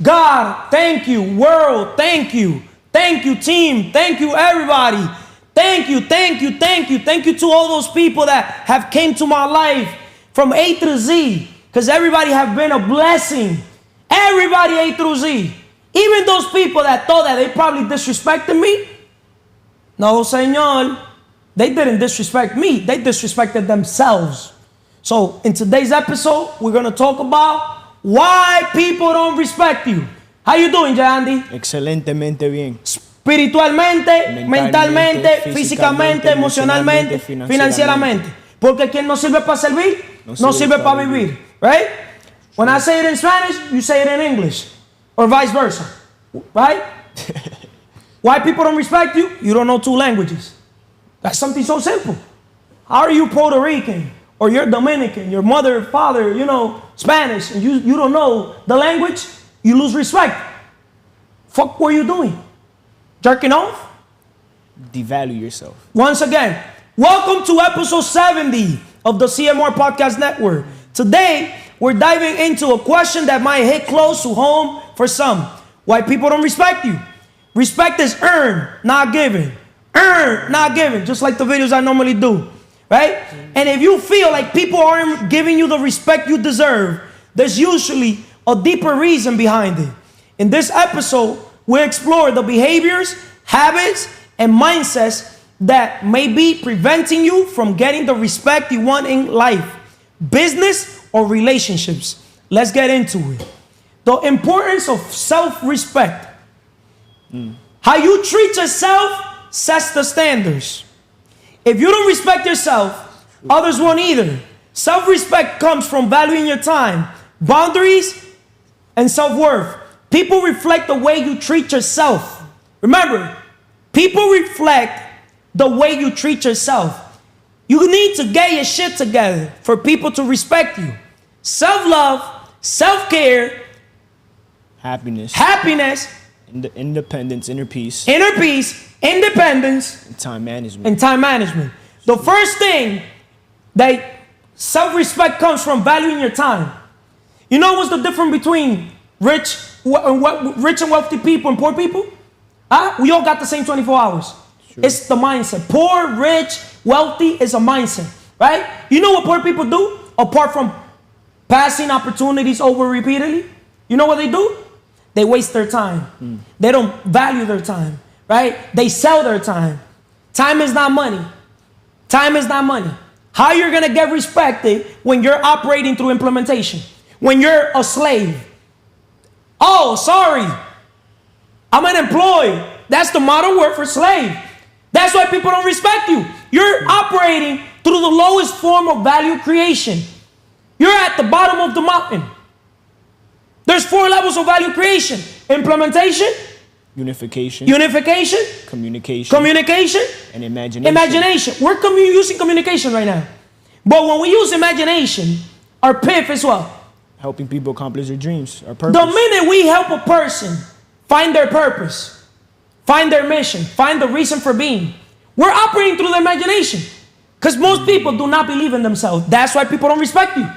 God, thank you. World, thank you. Thank you, team. Thank you, everybody. Thank you, thank you, thank you. Thank you to all those people that have came to my life from A through Z. Because everybody have been a blessing. Everybody A through Z. Even those people that thought that they probably disrespected me. No, señor. They didn't disrespect me. They disrespected themselves. So in today's episode, we're going to talk about why people don't respect you. How you doing, Andy? Excelentemente bien. Espiritualmente, mentalmente, físicamente, emocionalmente, financieramente. Porque quien no sirve para servir, no sirve para vivir. Right? When I say it in Spanish, you say it in English. Or vice versa. Right? Why people don't respect you? You don't know two languages. That's something so simple. How are you Puerto Rican? Or you're Dominican, your mother, father, Spanish, and you don't know the language, you lose respect. Fuck what you doing? Jerking off? Devalue yourself. Once again, welcome to episode 70 of the CMR Podcast Network. Today, we're diving into a question that might hit close to home for some. Why people don't respect you. Respect is earned, not given. Earned, not given, just like the videos I normally do. Right? And if you feel like people aren't giving you the respect you deserve, there's usually a deeper reason behind it. In this episode, we explore the behaviors, habits, and mindsets that may be preventing you from getting the respect you want in life, business, or relationships. Let's get into it. The importance of self-respect. How you treat yourself sets the standards. If you don't respect yourself, others won't either. Self-respect comes from valuing your time, boundaries, and self-worth. People reflect the way you treat yourself. Remember, people reflect the way you treat yourself. You need to get your shit together for people to respect you. Self-love, self-care, happiness, independence, inner peace, independence, and time management. The first thing that self-respect comes from valuing your time. You know what's the difference between rich and wealthy people and poor people? We all got the same 24 hours. Sure. It's the mindset. Poor, rich, wealthy is a mindset, right? You know what poor people do? Apart from passing opportunities over repeatedly, you know what they do? They waste their time. They don't value their time, right? They sell their time. Time is not money. Time is not money. How you're going to get respected when you're operating through implementation? When you're a slave. Oh, sorry. I'm an employee. That's the modern word for slave. That's why people don't respect you. You're operating through the lowest form of value creation. You're at the bottom of the mountain. There's 4 levels of value creation. Implementation. Unification. Communication. And imagination. We're using communication right now. But when we use imagination, our PIF is what? Helping people accomplish their dreams, our purpose. The minute we help a person find their purpose, find their mission, find the reason for being, we're operating through the imagination. Because most people do not believe in themselves. That's why people don't respect you.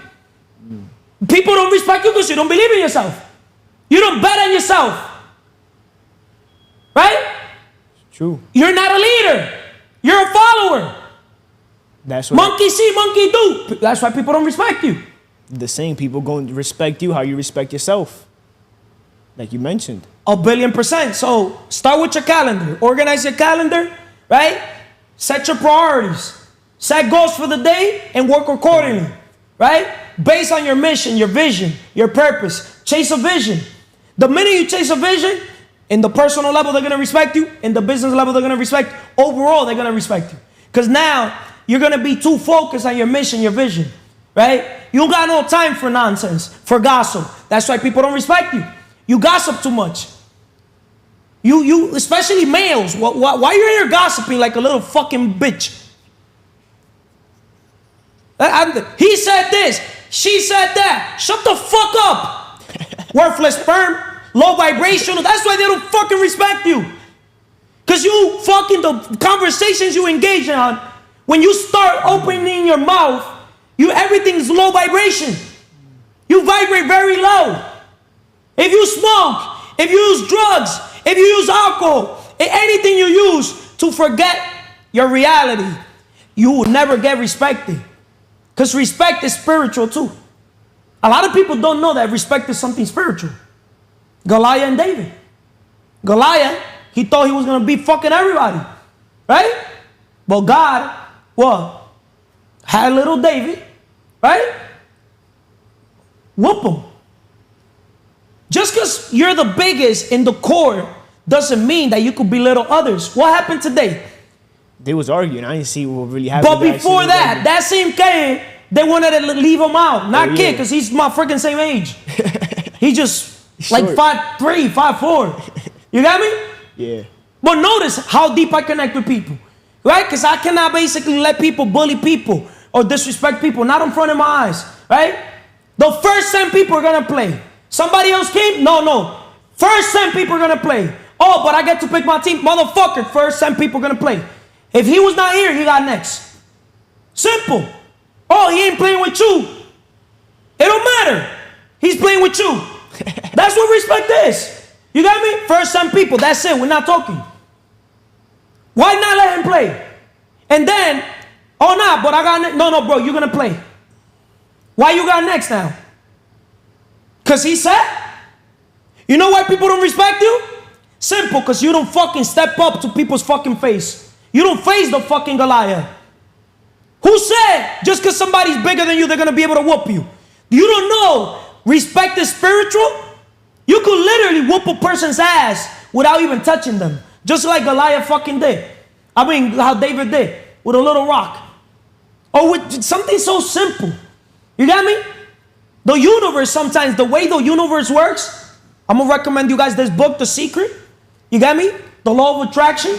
People don't respect you because you don't believe in yourself. You don't bet on yourself. Right? True. You're not a leader. You're a follower. That's what monkey see, monkey do. That's why people don't respect you. The same people going to respect you how you respect yourself. Like you mentioned. 1,000,000,000%. So start with your calendar. Organize your calendar, right? Set your priorities. Set goals for the day and work accordingly, right? Based on your mission, your vision, your purpose. Chase a vision. The minute you chase a vision, in the personal level, they're going to respect you. In the business level, they're going to respect you. Overall, they're going to respect you. Because now, you're going to be too focused on your mission, your vision, right? You don't got no time for nonsense, for gossip. That's why people don't respect you. You gossip too much. You especially males. Why are you here gossiping like a little fucking bitch? He said this. She said that. Shut the fuck up. Worthless sperm. Low vibrational. That's why they don't fucking respect you. Because you fucking, the conversations you engage on, when you start opening your mouth, everything's low vibration. You vibrate very low. If you smoke, if you use drugs, if you use alcohol, anything you use to forget your reality, you will never get respected. Because respect is spiritual too. A lot of people don't know that respect is something spiritual. Goliath and David. Goliath, he thought he was going to be fucking everybody. Right? But God, what? Had little David, right? Whoop him. Just because you're the biggest in the core doesn't mean that you could belittle others. What happened today? They was arguing. I didn't see what really happened. But before that same Cain, they wanted to leave him out. Not kid, because he's my freaking same age. He just like 5'3", 5'4". You got me? Yeah. But notice how deep I connect with people. Right? Because I cannot basically let people bully people or disrespect people. Not in front of my eyes. Right? The first 10 people are going to play. Somebody else came? No. First 10 people are going to play. Oh, but I get to pick my team. Motherfucker, first 10 people are going to play. If he was not here, he got next. Simple. Oh, he ain't playing with you. It don't matter. He's playing with you. That's what respect is. You got me? First 10 people. That's it. We're not talking. Why not let him play? And then, oh, nah, but I got no, bro, you're going to play. Why you got next now? Because he said? You know why people don't respect you? Simple, because you don't fucking step up to people's fucking face. You don't face the fucking Goliath. Who said just because somebody's bigger than you, they're going to be able to whoop you? You don't know respect is spiritual? You could literally whoop a person's ass without even touching them. Just like Goliath fucking did. I mean, how David did with a little rock. Or with something so simple. You got me? The universe sometimes, the way the universe works, I'm going to recommend you guys this book, The Secret. You got me? The Law of Attraction.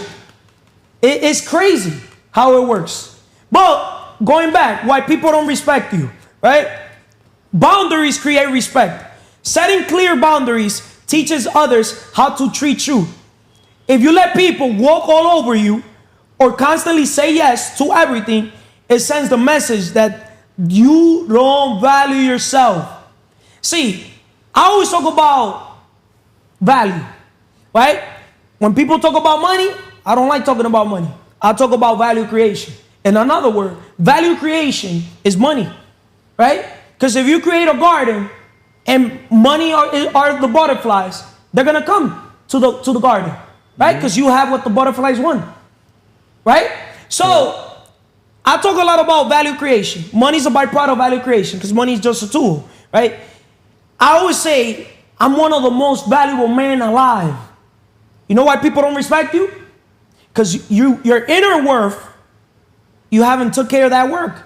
It's crazy how it works. But going back, why people don't respect you, right? Boundaries create respect. Setting clear boundaries teaches others how to treat you. If you let people walk all over you or constantly say yes to everything, it sends the message that you don't value yourself. See, I always talk about value, right? When people talk about money, I don't like talking about money. I talk about value creation. In another word, value creation is money, right? Because if you create a garden and money are the butterflies, they're going to come to the garden, right? Because you have what the butterflies want, right? So I talk a lot about value creation. Money is a byproduct of value creation because money is just a tool, right? I always say I'm one of the most valuable men alive. You know why people don't respect you? Because your inner worth, you haven't took care of that work.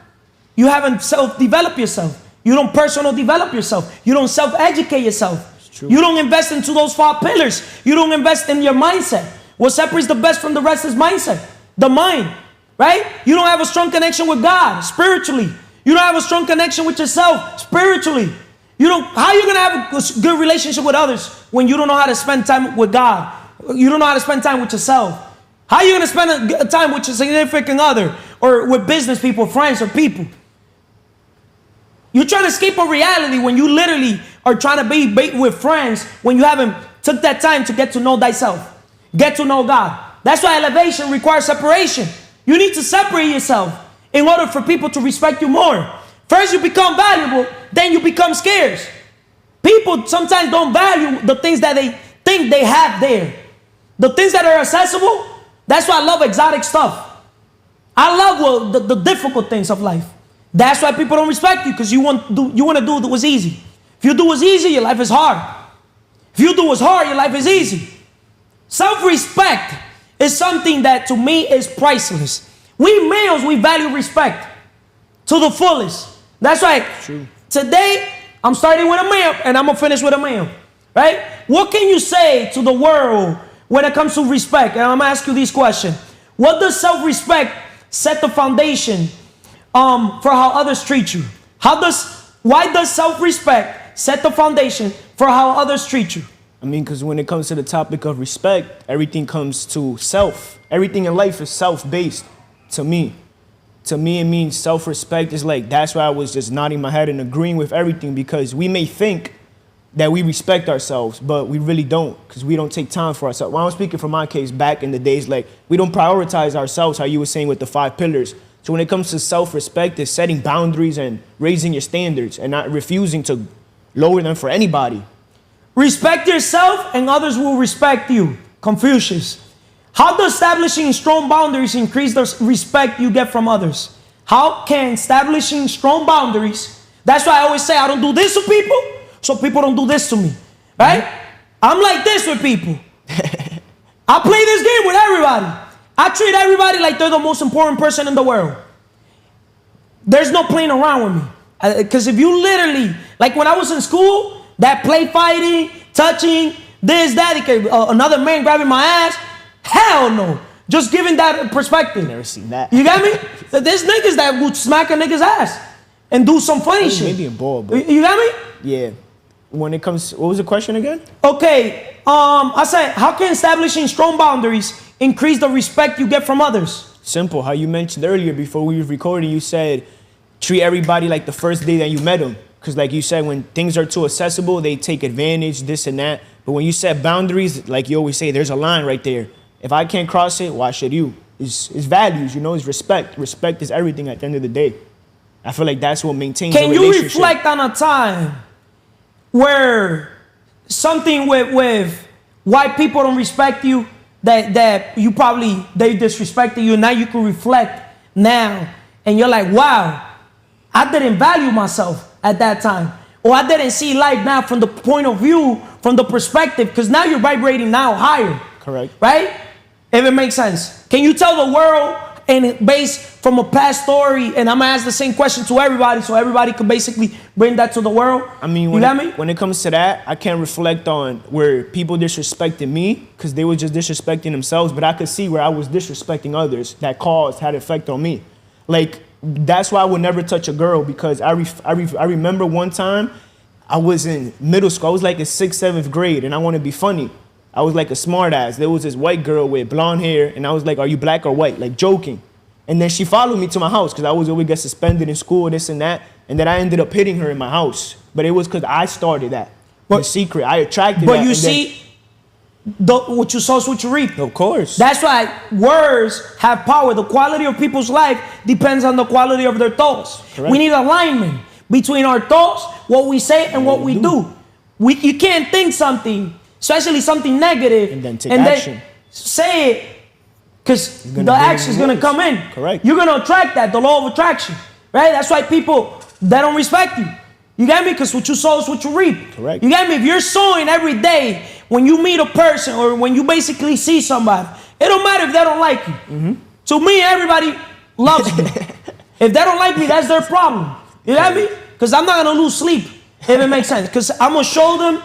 You haven't self-developed yourself. You don't personal develop yourself. You don't self-educate yourself. You don't invest into those 5 pillars. You don't invest in your mindset. What separates the best from the rest is mindset. The mind, right? You don't have a strong connection with God spiritually. You don't have a strong connection with yourself spiritually. How are you going to have a good relationship with others when you don't know how to spend time with God? You don't know how to spend time with yourself. How are you going to spend a time with your significant other or with business people, friends, or people? You're trying to escape a reality when you literally are trying to be with friends when you haven't took that time to get to know thyself, get to know God. That's why elevation requires separation. You need to separate yourself in order for people to respect you more. First, you become valuable, then you become scarce. People sometimes don't value the things that they think they have there. The things that are accessible, that's why I love exotic stuff. I love the difficult things of life. That's why people don't respect you, because you want to do what's easy. If you do what's easy, your life is hard. If you do what's hard, your life is easy. Self-respect is something that to me is priceless. We males, we value respect to the fullest. That's right. True. Today, I'm starting with a male and I'm going to finish with a male. Right? What can you say to the world when it comes to respect? And I'm going to ask you these questions. What does self-respect set the foundation for how others treat you? Why does self-respect set the foundation for how others treat you? I mean, because when it comes to the topic of respect, everything comes to self. Everything in life is self-based to me. to me, it means self-respect. Is like, that's why I was just nodding my head and agreeing with everything, because we may think that we respect ourselves, but we really don't, because we don't take time for ourselves. When I'm speaking from my case, back in the days, like, we don't prioritize ourselves, how you were saying with the 5 pillars. So when it comes to self-respect, it's setting boundaries and raising your standards and not refusing to lower them for anybody. Respect yourself and others will respect you. Confucius. How does establishing strong boundaries increase the respect you get from others? How can establishing strong boundaries, that's why I always say I don't do this to people, so people don't do this to me, right? I'm like this with people. I play this game with everybody. I treat everybody like they're the most important person in the world. There's no playing around with me. Because if you literally, like when I was in school, that play fighting, touching, this, that, another man grabbing my ass, hell no. Just giving that perspective. Never seen that. You got me? There's niggas that would smack a nigga's ass and do some funny shit. Maybe a ball, but you got me? yeah. When it comes, what was the question again? Okay, I said, how can establishing strong boundaries increase the respect you get from others? Simple. How you mentioned earlier before we were recording, you said treat everybody like the first day that you met them. Because like you said, when things are too accessible, they take advantage, this and that. But when you set boundaries, like you always say, there's a line right there. If I can't cross it, why should you? It's values, it's respect. Respect is everything at the end of the day. I feel like that's what maintains a relationship. Can you reflect on a time where something with why people don't respect you, that you probably, they disrespected you, and now you can reflect now, and you're like, wow, I didn't value myself at that time, or I didn't see life now from the point of view, from the perspective, because now you're vibrating now higher. Correct. Right? If it makes sense. Can you tell the world, and based from a past story, and I'm gonna ask the same question to everybody, so everybody could basically bring that to the world? I mean, when it comes to that, I can't reflect on where people disrespected me, because they were just disrespecting themselves, but I could see where I was disrespecting others that had effect on me. Like, that's why I would never touch a girl, because I remember one time I was in middle school. I was like in 6th, 7th grade, and I want to be funny. I was like a smart ass. There was this white girl with blonde hair, and I was like, are you black or white? Like joking. And then she followed me to my house, because I was always get suspended in school, this and that. And then I ended up hitting her in my house. But it was because I started that. The secret. I attracted that. But you see, what you sow is what you reap. Of course. That's why words have power. The quality of people's life depends on the quality of their thoughts. Correct. We need alignment between our thoughts, what we say, and what we do. You can't think something, especially something negative, and then take action. Then say it, because the action is going to come in. Correct. You're going to attract that, the law of attraction, right? That's why people, they don't respect you. You get me? Because what you sow is what you reap. Correct. You get me? If you're sowing every day, when you meet a person or when you basically see somebody, it don't matter if they don't like you. Mm-hmm. To me, everybody loves me. If they don't like me, that's their problem. You get me? Because I'm not going to lose sleep, if it makes sense. Because I'm going to show them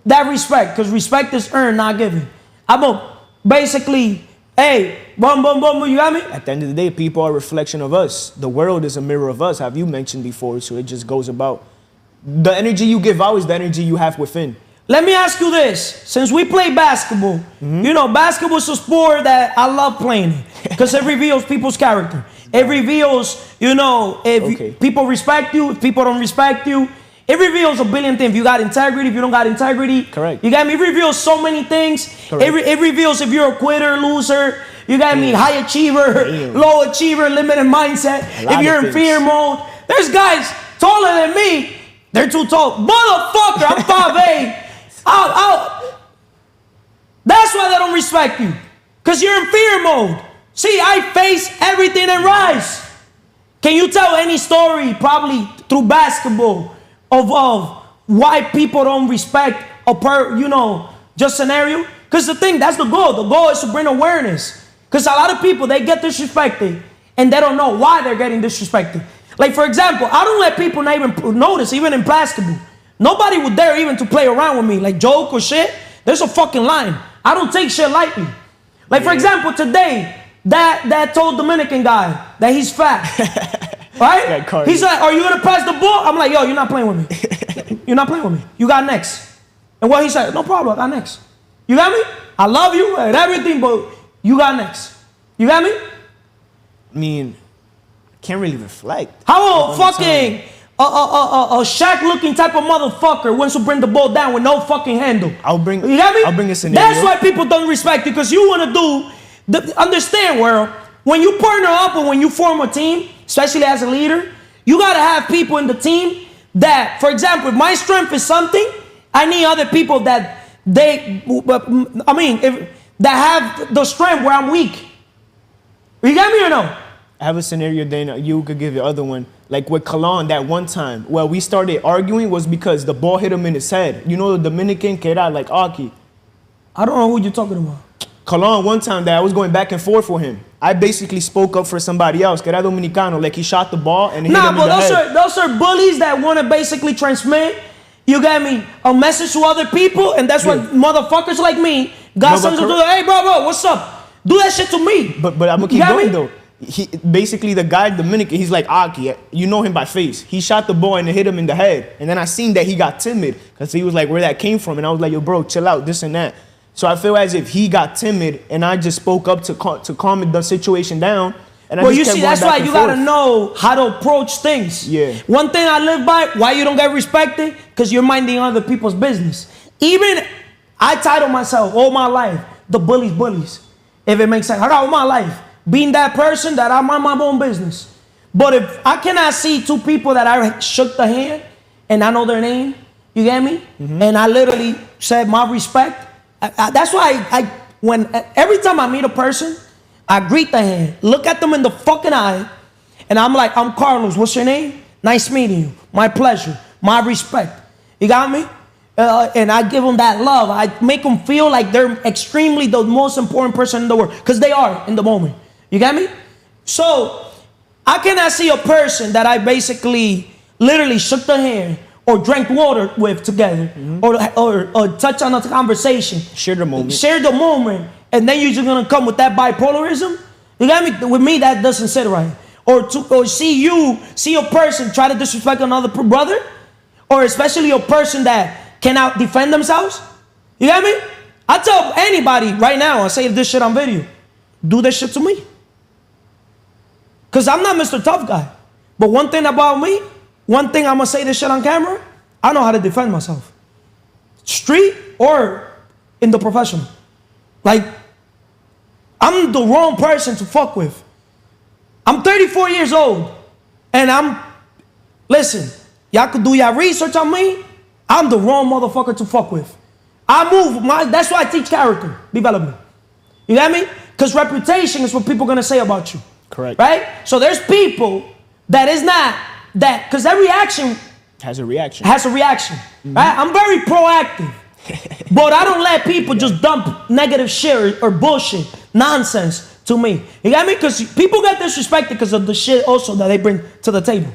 that respect, because respect is earned, not given. I'm going to basically, hey, boom, boom, boom, you got me? At the end of the day, people are a reflection of us. The world is a mirror of us, have you mentioned before, so it just goes about. The energy you give out is the energy you have within. Let me ask you this. Since we play basketball, basketball is a sport that I love playing, because it reveals people's character. It reveals, if people respect you, if people don't respect you. It reveals a billion things. If you got integrity, if you don't got integrity. Correct. You got me? It reveals so many things. It reveals if you're a quitter, loser. You got me? High achiever, low achiever, limited mindset. If you're in fear mode. There's guys taller than me. They're too tall. Motherfucker, I'm 5'8". That's why they don't respect you. Because you're in fear mode. See, I face everything and rise. Can you tell any story, probably through basketball, of why people don't respect just scenario? Because that's the goal. The goal is to bring awareness. Because a lot of people, they get disrespected and they don't know why they're getting disrespected. Like, for example, I don't let people not even notice, even in basketball. Nobody would dare even to play around with me, like joke or shit. There's a fucking line. I don't take shit lightly. Like, for example, today, that told Dominican guy that he's fat. Right? He's like, are you going to pass the ball? I'm like, yo, you're not playing with me. You're not playing with me. You got next. And what he said, no problem, I got next. You got me? I love you and everything, but you got next. You got me? I mean, can't really reflect. How a fucking a Shaq-looking type of motherfucker wants to bring the ball down with no fucking handle? I'll bring. You got me? I'll bring a scenario. That's why people don't respect you, because you want to do. Understand, world. When you partner up or when you form a team, especially as a leader, you gotta have people in the team that, for example, if my strength is something, I need other people that that have the strength where I'm weak. You got me or no? I have a scenario, then you could give the other one. Like with Kalon, that one time, well, we started arguing was because the ball hit him in his head. You know the Dominican que era like Aki. I don't know who you're talking about. Kalon, one time that I was going back and forth for him, I basically spoke up for somebody else, que era Dominicano, like he shot the ball and hit him in the head. Those are bullies that want to basically transmit, you got me, a message to other people, and that's what motherfuckers like me got something to do. Hey, bro, what's up? Do that shit to me. But I'm gonna keep going though. He basically, the guy Dominican, he's like Aki, you know him by face. He shot the ball and it hit him in the head, and then I seen that he got timid because he was like, where that came from, and I was like, yo, bro, chill out, this and that. So I feel as if he got timid, and I just spoke up to calm the situation down. And well, you see, that's why you gotta know how to approach things. Yeah. One thing I live by, why you don't get respected, because you're minding other people's business. Even I title myself all my life the bullies. If it makes sense, I got all my life being that person that I mind my own business. But if I cannot see two people that I shook the hand and I know their name, you get me, and I literally said my respect. That's why every time I meet a person, I greet the hand, look at them in the fucking eye, and I'm like, I'm Carlos, what's your name? Nice meeting you. My pleasure. My respect. You got me? And I give them that love. I make them feel like they're extremely the most important person in the world, because they are in the moment. You got me? So I cannot see a person that I basically literally shook the hand or drank water with together, or touch on a conversation. Share the moment. And then you're just gonna come with that bipolarism. You got me? With me, that doesn't sit right. Or see a person try to disrespect another brother, or especially a person that cannot defend themselves. You got me? I tell anybody right now, I say this shit on video, do this shit to me. Because I'm not Mr. Tough Guy. But one thing about me, one thing I'm going to say this shit on camera, I know how to defend myself. Street or in the professional. Like, I'm the wrong person to fuck with. I'm 34 years old. And listen, y'all could do y'all research on me. I'm the wrong motherfucker to fuck with. That's why I teach character development. You got me? Because reputation is what people are going to say about you. Correct. Right? So there's people that is not that, because every action has a reaction. Right? I'm very proactive. But I don't let people just dump negative shit or bullshit, nonsense to me. You got me? Because people get disrespected because of the shit also that they bring to the table.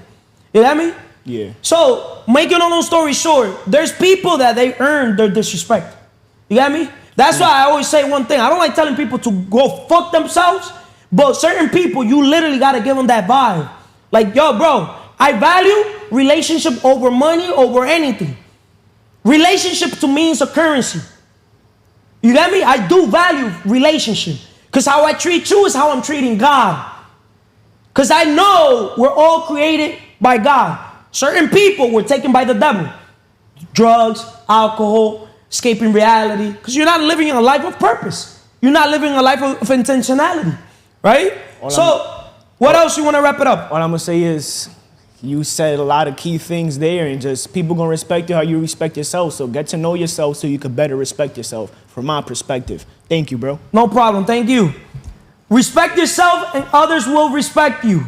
You got me? Yeah. So, making a long story short, there's people that they earn their disrespect. You got me? That's why I always say one thing. I don't like telling people to go fuck themselves, but certain people, you literally got to give them that vibe. Like, yo, bro, I value relationship over money, over anything. Relationship to me is a currency. You got me? I do value relationship. Because how I treat you is how I'm treating God. Because I know we're all created by God. Certain people were taken by the devil. Drugs, alcohol, escaping reality. Because you're not living a life of purpose. You're not living a life of intentionality. Right? What else you want to wrap it up? All I'm going to say is, you said a lot of key things there, and just people going to respect you how you respect yourself. So get to know yourself so you can better respect yourself, from my perspective. Thank you, bro. No problem. Thank you. Respect yourself and others will respect you.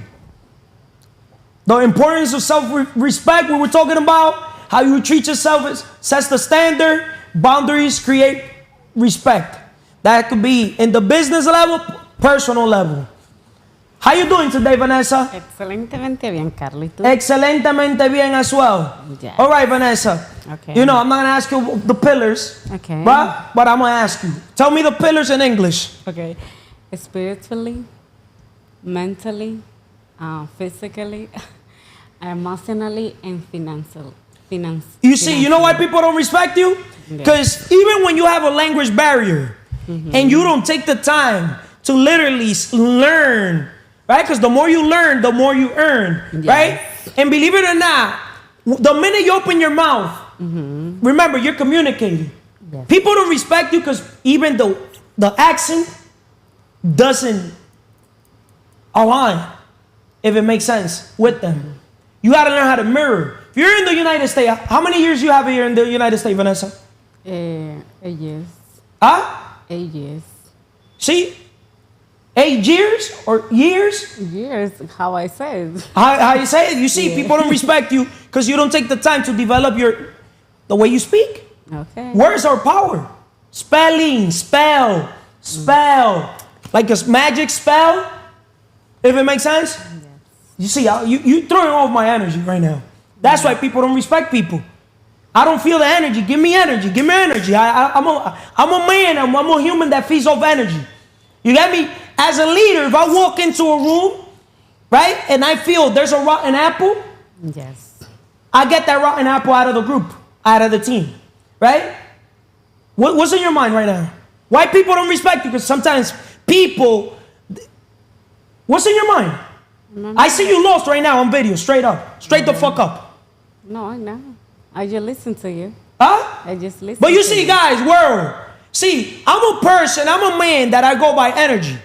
The importance of self-respect, we were talking about, how you treat yourself sets the standard. Boundaries create respect. That could be in the business level, personal level. How you doing today, Vanessa? Excelentemente bien, Carlos. ¿Y tú? Excelentemente bien as well. Yeah. All right, Vanessa. Okay. You know, I'm not going to ask you the pillars. Okay. But I'm going to ask you. Tell me the pillars in English. Okay. Spiritually, mentally, physically, emotionally, and financially. You see, you know why people don't respect you? Because even when you have a language barrier and you don't take the time to literally learn right? Because the more you learn, the more you earn, Yes. right? And believe it or not, the minute you open your mouth, remember, you're communicating. Yes. People don't respect you because even the accent doesn't align, if it makes sense, with them. You got to learn how to mirror. If you're in the United States, how many years you have here in the United States, Vanessa? 8 years. Huh? 8 years. See? 8 years or years? Years, how I said. How you say it? You see, people don't respect you because you don't take the time to develop the way you speak. Okay. Words are power. Spelling, spell. Like a magic spell, if it makes sense. Yes. You see, you throwing off my energy right now. That's why people don't respect people. I don't feel the energy. Give me energy. Give me energy. I'm a man. I'm a human that feeds off energy. You get me? As a leader, if I walk into a room, right, and I feel there's a rotten apple, Yes. I get that rotten apple out of the group, out of the team, right? What's in your mind right now? Why people don't respect you? Because sometimes people, what's in your mind? I see you lost right now on video, straight up, straight the fuck up. No, I know. I just listen to you. Huh? I just listen. But you to see, guys, world. See, I'm a person, I'm a man that I go by energy.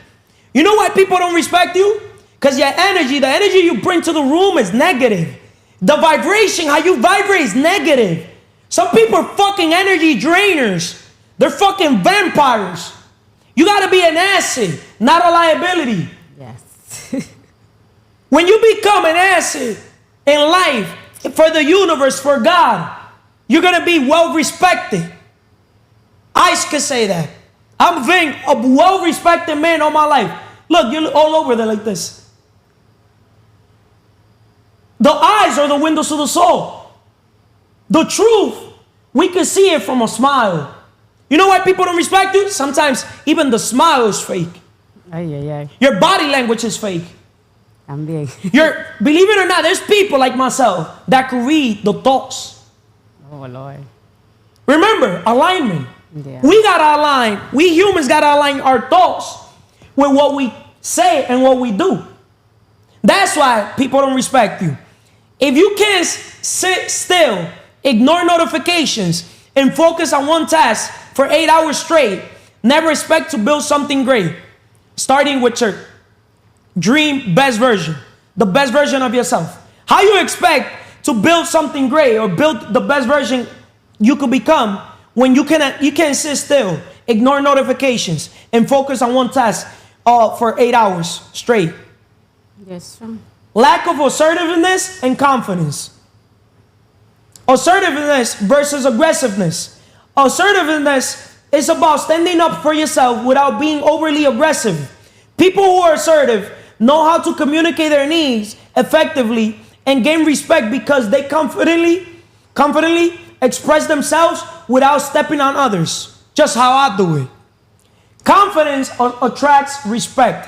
You know why people don't respect you? Because your energy, the energy you bring to the room is negative. The vibration, how you vibrate is negative. Some people are fucking energy drainers. They're fucking vampires. You gotta be an asset, not a liability. Yes. When you become an asset in life, for the universe, for God, you're gonna be well respected. I could say that. I'm being a well respected man all my life. Look, you're all over there like this. The eyes are the windows to the soul. The truth, we can see it from a smile. You know why people don't respect you? Sometimes even the smile is fake. Ay, ay, ay. Your body language is fake. También. Believe it or not, there's people like myself that can read the thoughts. Oh, Lord. Remember, alignment. Yeah. We gotta align. We humans gotta align our thoughts with what we say and what we do. That's why people don't respect you. If you can't sit still, ignore notifications, and focus on one task for 8 hours straight, never expect to build something great. Starting with your dream best version, the best version of yourself. How you expect to build something great or build the best version you could become when you can't sit still, ignore notifications, and focus on one task for 8 hours straight? Yes, sir. Lack of assertiveness and confidence. Assertiveness versus aggressiveness. Assertiveness is about standing up for yourself without being overly aggressive. People who are assertive know how to communicate their needs effectively and gain respect because they confidently express themselves without stepping on others. Just how I do it. Confidence attracts respect.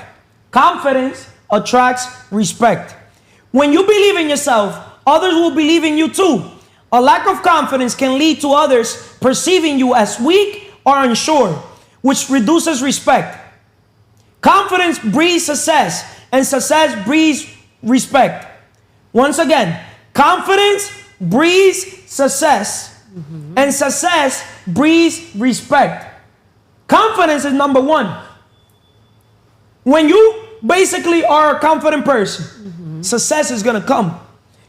Confidence attracts respect. When you believe in yourself, others will believe in you too. A lack of confidence can lead to others perceiving you as weak or unsure, which reduces respect. Confidence breeds success, and success breeds respect. Once again, confidence breeds success, and success breeds respect. Confidence is number one. When you basically are a confident person, success is going to come.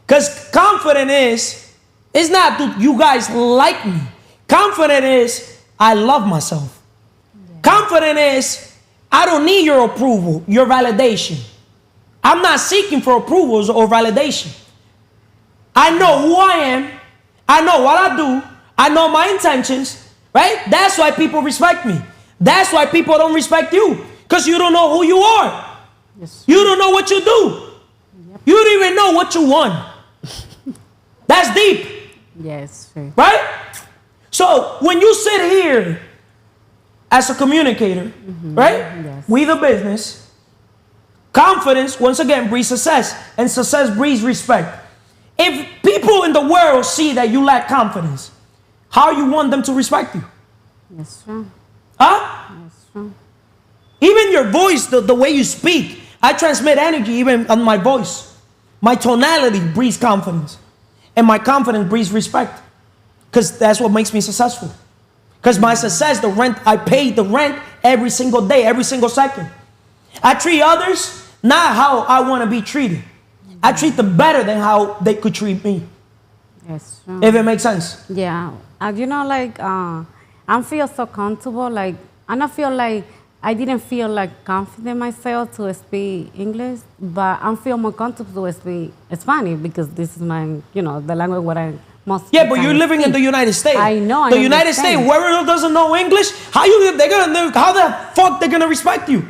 Because confident is not, do you guys like me? Confident is, I love myself. Yeah. Confident is, I don't need your approval, your validation. I'm not seeking for approvals or validation. I know who I am. I know what I do. I know my intentions, right? That's why people respect me. That's why people don't respect you. Because you don't know who you are. Yes. You don't know what you do. Yep. You don't even know what you want. That's deep. Yes, sir. Right? So when you sit here as a communicator, right? Yes. We the business, confidence, once again, breeds success. And success breeds respect. If people in the world see that you lack confidence, how you want them to respect you? Yes, sir. Huh? Yes, sir. Even your voice, the way you speak, I transmit energy even on my voice. My tonality breeds confidence. And my confidence breeds respect. Because that's what makes me successful. Because my success, the rent, I pay the rent every single day, every single second. I treat others not how I want to be treated. I treat them better than how they could treat me. Yes, true. If it makes sense. Yeah, you know, like I feel so comfortable. Like, and I feel like I didn't feel like confident myself to speak English, but I feel more comfortable to speak Spanish because this is my, you know, the language what I most. Yeah, but you're living in the United States. I know. The United States, whoever doesn't know English, how the fuck they gonna respect you?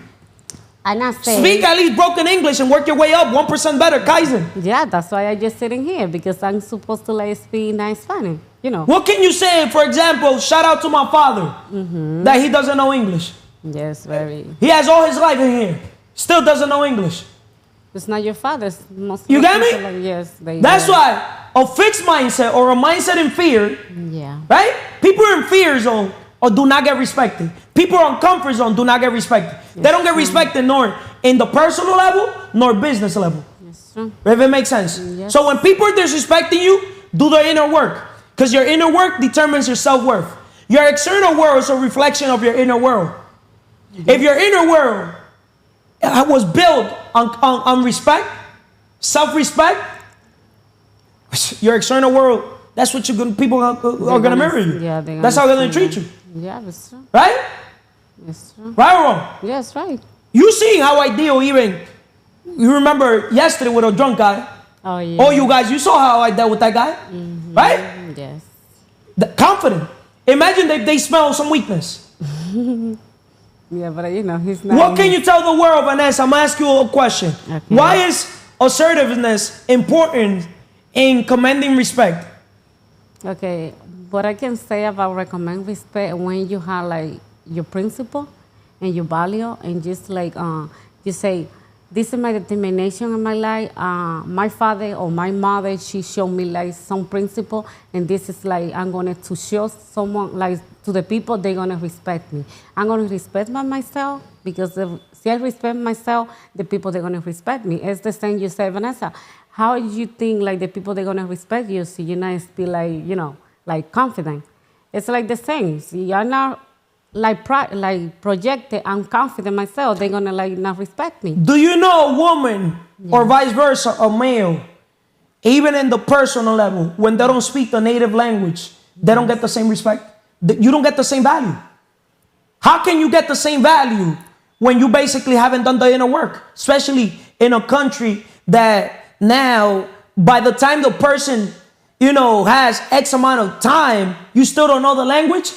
And I say, Speak at least broken English and work your way up 1% better, Kaizen. yeah, that's why I just sitting here because I'm supposed to like speak nice Spanish, you know. What can you say, for example, shout out to my father, that he doesn't know English. Yes, very. He has all his life in here, still doesn't know English. It's not your father's. Most You get me? like, yes, they. That's why a fixed mindset or a mindset in fear, Yeah. right? People in fear zone or do not get respected. People on comfort zone do not get respected. They don't get respected nor in the personal level nor business level. Yes, true. If it makes sense. Yes. So when people are disrespecting you, do the inner work. Because your inner work determines your self-worth. Your external world is a reflection of your inner world. If your inner world was built on respect, self-respect, your external world, that's what people are going to mirror you. Yeah, that's how they're going to treat you. Yeah, that's true. Right? That's true. Right or wrong? Yes, right. You see how I deal even, you remember yesterday with a drunk guy. Oh, yeah. All you guys, you saw how I dealt with that guy. Right? Yes. Confident. Imagine if they smell some weakness. Yeah, but you know, he's not. What can you tell the world, Vanessa? I'm going to ask you a question. Okay. Why is assertiveness important in commanding respect? Okay, what I can say about recommend respect when you have like your principle and your value and just like you say, this is my determination in my life. My father or my mother, she showed me like some principle, and this is like I'm going to show someone like to the people they're going to respect me. I'm going to respect myself because if I respect myself, the people they're going to respect me. It's the same you say, Vanessa. How you think like the people they're going to respect you, so you're not still like, you know, like confident. It's like the same. See, you're not like projected. I'm confident myself. They're gonna like not respect me. Do you know a woman or vice versa, a male, even in the personal level, when they don't speak the native language, they don't get the same respect? You don't get the same value. How can you get the same value when you basically haven't done the inner work? Especially in a country that now, by the time the person, you know, has X amount of time, you still don't know the language?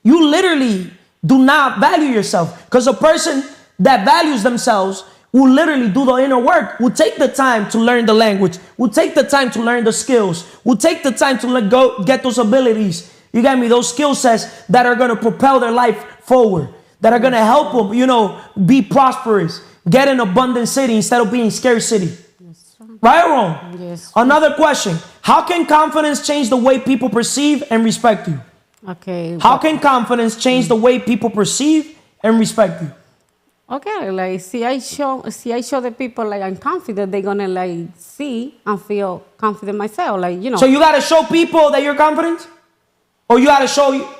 You literally do not value yourself. Because a person that values themselves will literally do the inner work, will take the time to learn the language, will take the time to learn the skills, will take the time to go get those abilities. You got me? Those skill sets that are going to propel their life forward, that are going to help them, you know, be prosperous, get an abundant city instead of being scarcity. Right or wrong? Yes. Another question. How can confidence change the way people perceive and respect you? Okay. How can confidence change the way people perceive and respect you? Okay, like see I show the people like I'm confident, they're gonna like see and feel confident myself. Like, you know. So you gotta show people that you're confident? Or you gotta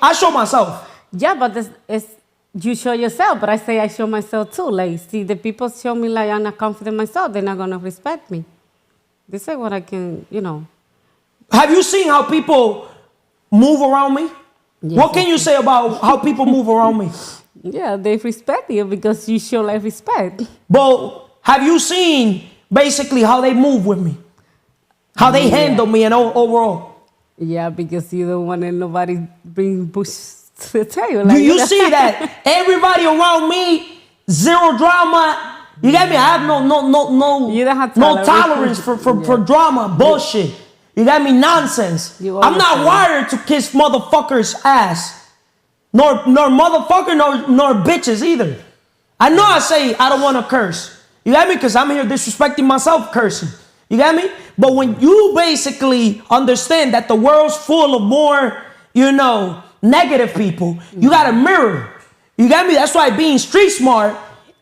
I show myself. Yeah, but it's you show yourself, but I say I show myself too. Like, see, the people show me like I'm not confident myself, they're not gonna respect me. This is what I can, you know. Have you seen how people move around me? Yes, What can you say about how people move around me? Yeah, they respect you because you show like respect. But have you seen basically how they move with me? How they handle me and overall? Yeah, because you don't want nobody bring bush to the table. Do Like, you see that everybody around me, zero drama? You get me? I have You don't have no tolerance for drama, bullshit. You got me? Nonsense. I'm not wired to kiss motherfuckers' ass. Nor motherfucker, nor bitches either. I know I say I don't want to curse. You got me? Because I'm here disrespecting myself cursing. You got me? But when you basically understand that the world's full of more, you know, negative people, you got to mirror. You got me? That's why being street smart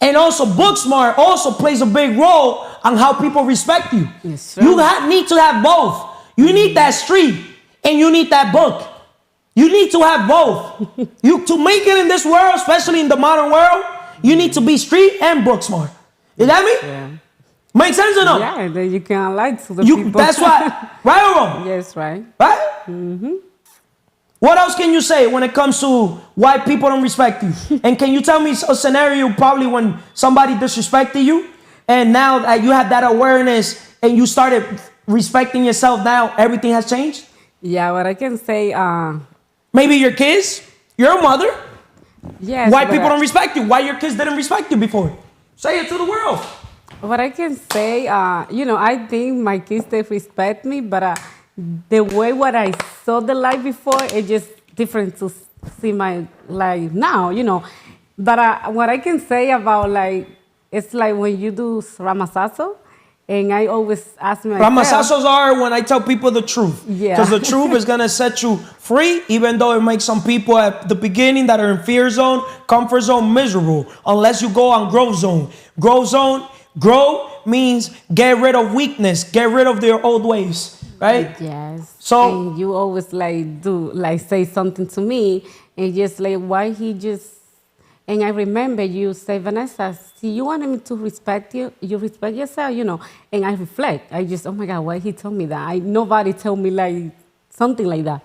And also, book smart also plays a big role on how people respect you. Yes, You need to have both. You need that street and you need that book. You need to have both. To make it in this world, especially in the modern world, you need to be street and book smart. You got me? Yeah. Make sense or no? Yeah, then you can lie to the people. That's why, right or wrong? Yes, right. Right? Mm-hmm. What else can you say when it comes to why people don't respect you? And can you tell me a scenario probably when somebody disrespected you and now that you have that awareness and you started respecting yourself now, everything has changed? Yeah, what I can say, Maybe your kids, your mother. yes. Why people don't respect you? Why your kids didn't respect you before? Say it to the world. What I can say, I think my kids, they respect me, but the way what I saw the life before, it's just different to see my life now, But what I can say about, it's like when you do Ramasaso, and I always ask myself. Ramasasos are when I tell people the truth. Yeah. Because the truth is going to set you free, even though it makes some people at the beginning that are in fear zone, comfort zone, miserable, unless you go on growth zone. Grow means get rid of weakness, get rid of their old ways, right? Yes. So and you always say something to me, and just why he just. And I remember you say, Vanessa, see, you wanted me to respect you. You respect yourself, And I reflect. I just, oh my God, why he told me that? Nobody told me something like that,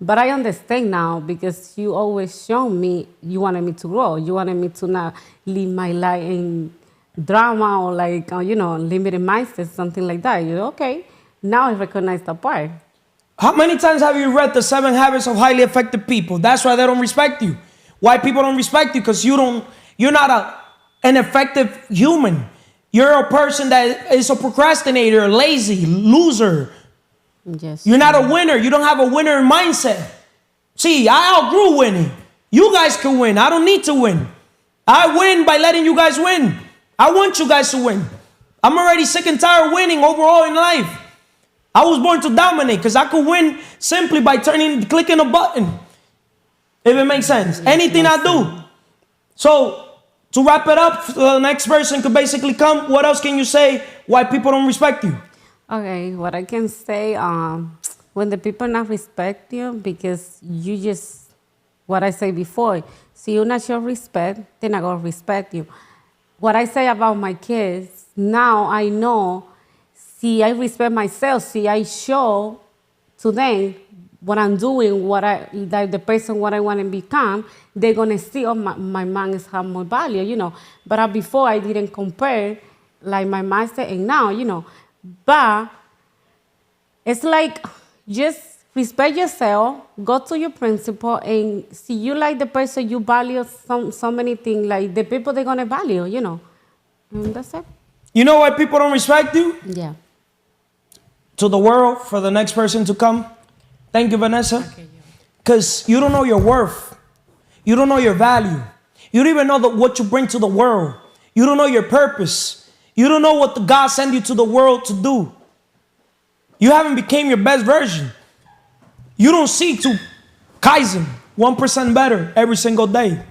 But I understand now because you always show me you wanted me to grow. You wanted me to not live my life in drama or limited mindset, something like that. Okay, now I recognize that part. how many times have you read the 7 Habits of Highly Effective People? That's why they don't respect you. Why people don't respect you? Because you're not an effective human. You're a person that is a procrastinator, lazy, loser. Yes. You're not a winner. You don't have a winner mindset. See, I outgrew winning. You guys can win. I don't need to win. I win by letting you guys win. I want you guys to win. I'm already sick and tired of winning overall in life. I was born to dominate because I could win simply by clicking a button. If it makes sense. Anything I do. So, to wrap it up, the next person could basically come. What else can you say why people don't respect you? Okay, what I can say, when the people not respect you, because you just, what I say before, see you not show respect, they're not going to respect you. What I say about my kids, now I know, see I respect myself, see I show to them what I'm doing, the person what I want to become, they're going to see, oh, my mom is have more value, But before I didn't compare my mindset and now, But it's just respect yourself, go to your principle, and see you like the person you value so many things, the people they're going to value, And that's it. You know why people don't respect you? Yeah. To the world, for the next person to come. Thank you, Vanessa. Because you don't know your worth. You don't know your value. You don't even know what you bring to the world. You don't know your purpose. You don't know what God sent you to the world to do. You haven't became your best version. You don't seek to Kaizen, 1% better every single day.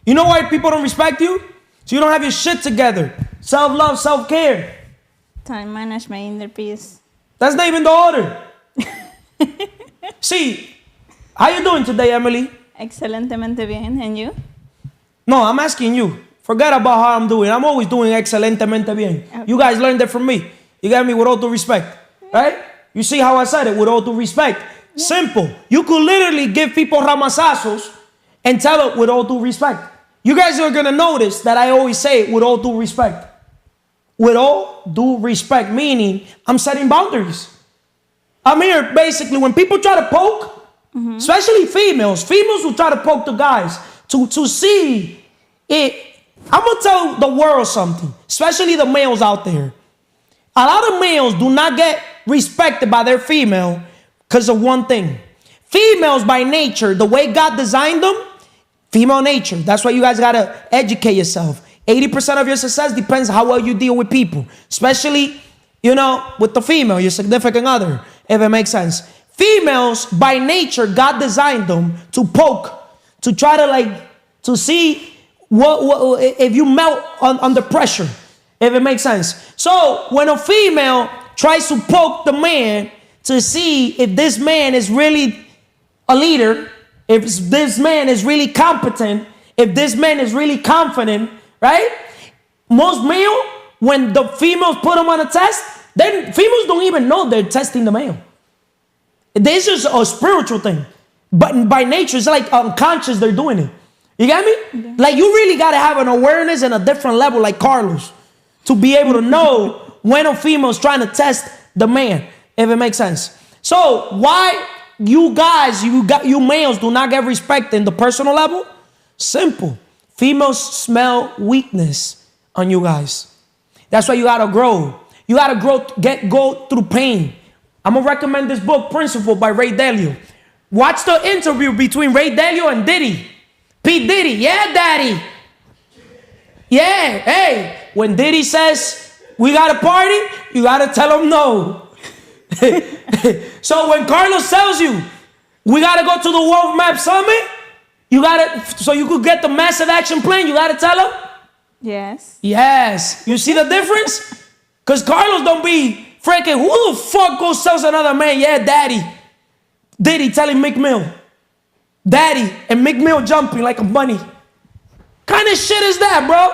You know why people don't respect you? So you don't have your shit together. Self-love, self-care. Time management, inner peace. That's not even the order. See, how you doing today, Emily? Excelentemente bien. And you? No, I'm asking you. Forget about how I'm doing. I'm always doing excelentemente bien. Okay. You guys learned that from me. You got me with all due respect. Right? You see how I said it, with all due respect. Yeah. Simple. You could literally give people ramasazos and tell it with all due respect. You guys are going to notice that I always say it with all due respect. With all due respect, meaning I'm setting boundaries. I'm here basically when people try to poke, especially females will try to poke the guys to see it. I'm going to tell the world something, especially the males out there. A lot of males do not get respected by their female because of one thing. Females by nature, the way God designed them, female nature. That's why you guys got to educate yourself. 80% of your success depends how well you deal with people, especially, with the female, your significant other, if it makes sense. Females, by nature, God designed them to poke, to try to to see if you melt under pressure, if it makes sense. So when a female tries to poke the man to see if this man is really a leader, if this man is really competent, if this man is really confident, right? Most male, when the females put them on a test, then females don't even know they're testing the male. This is a spiritual thing. But by nature, it's like unconscious they're doing it. You get me? Yeah. Like you really got to have an awareness and a different level like Carlos to be able to know when a female's trying to test the man, if it makes sense. So why you guys, you males do not get respect in the personal level? Simple. Females smell weakness on you guys. That's why you got to grow. You got to go through pain. I'm going to recommend this book, Principle, by Ray Dalio. Watch the interview between Ray Dalio and Diddy. P. Diddy, yeah, daddy. Yeah, hey, when Diddy says, we got a party, you got to tell him no. So when Carlos tells you, we got to go to the World Map Summit, so you could get the massive action plan, you got to tell him? Yes. Yes. You see the difference? Because Carlos don't be freaking, who the fuck goes tells another man, yeah, daddy. Diddy telling Meek Mill. Daddy, and Meek Mill jumping like a bunny. Kind of shit is that, bro?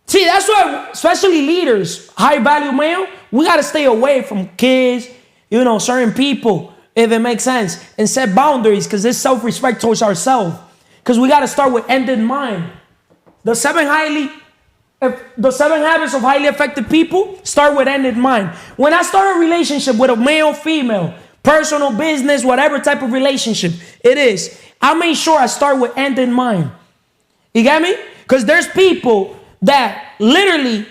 See, that's why, especially leaders, high value male, we got to stay away from kids, certain people, if it makes sense, and set boundaries, because there's self-respect towards ourselves. Because we got to start with end in mind. The seven habits of highly effective people start with end in mind. When I start a relationship with a male, female, personal, business, whatever type of relationship it is, I make sure I start with end in mind. You get me? Because there's people that literally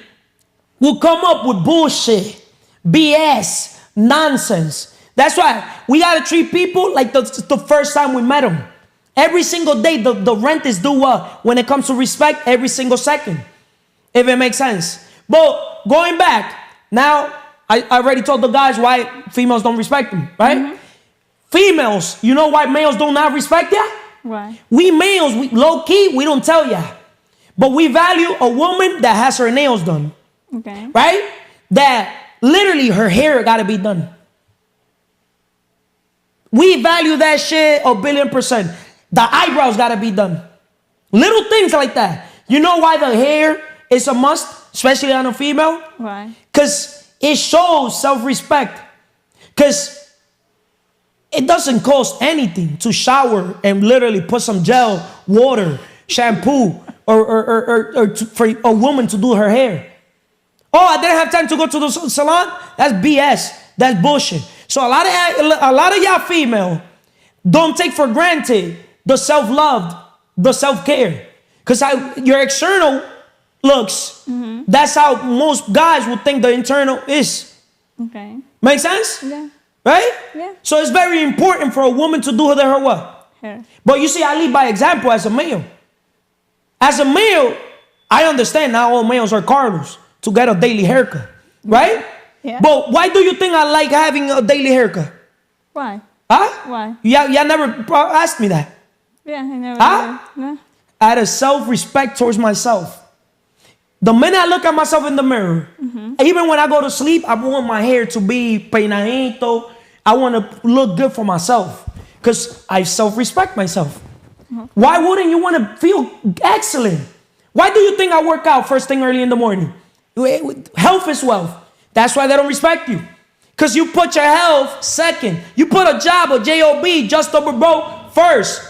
will come up with bullshit, BS, nonsense. That's why we got to treat people like the first time we met them. Every single day, the rent is due when it comes to respect, every single second, if it makes sense. But going back, now, I already told the guys why females don't respect them, right? Mm-hmm. Females, you know why males do not respect ya? Why? We males, low key, we don't tell ya. But we value a woman that has her nails done. Okay. Right? That literally her hair gotta be done. We value that shit 1,000,000,000%. The eyebrows gotta be done. Little things like that. You know why the hair is a must, especially on a female? Why? Because it shows self-respect. Because it doesn't cost anything to shower and literally put some gel, water, shampoo, or for a woman to do her hair. Oh, I didn't have time to go to the salon? That's BS. That's bullshit. So a lot of y'all female don't take for granted the self-love, the self-care. Because your external looks, that's how most guys would think the internal is. Okay. Make sense? Yeah. Right? Yeah. So it's very important for a woman to do her what? Hair. But you see, I lead by example as a male. As a male, I understand not all males are Carlos to get a daily haircut. Right? Yeah. But why do you think I like having a daily haircut? Why? Huh? Why? Y'all never asked me that. Yeah, I never Huh? did. No. I had a self-respect towards myself. The minute I look at myself in the mirror, even when I go to sleep, I want my hair to be peinadito. I want to look good for myself because I self-respect myself. Why wouldn't you want to feel excellent? Why do you think I work out first thing early in the morning? Health is wealth. That's why they don't respect you. Because you put your health second. You put a job, a J-O-B, just over broke, first.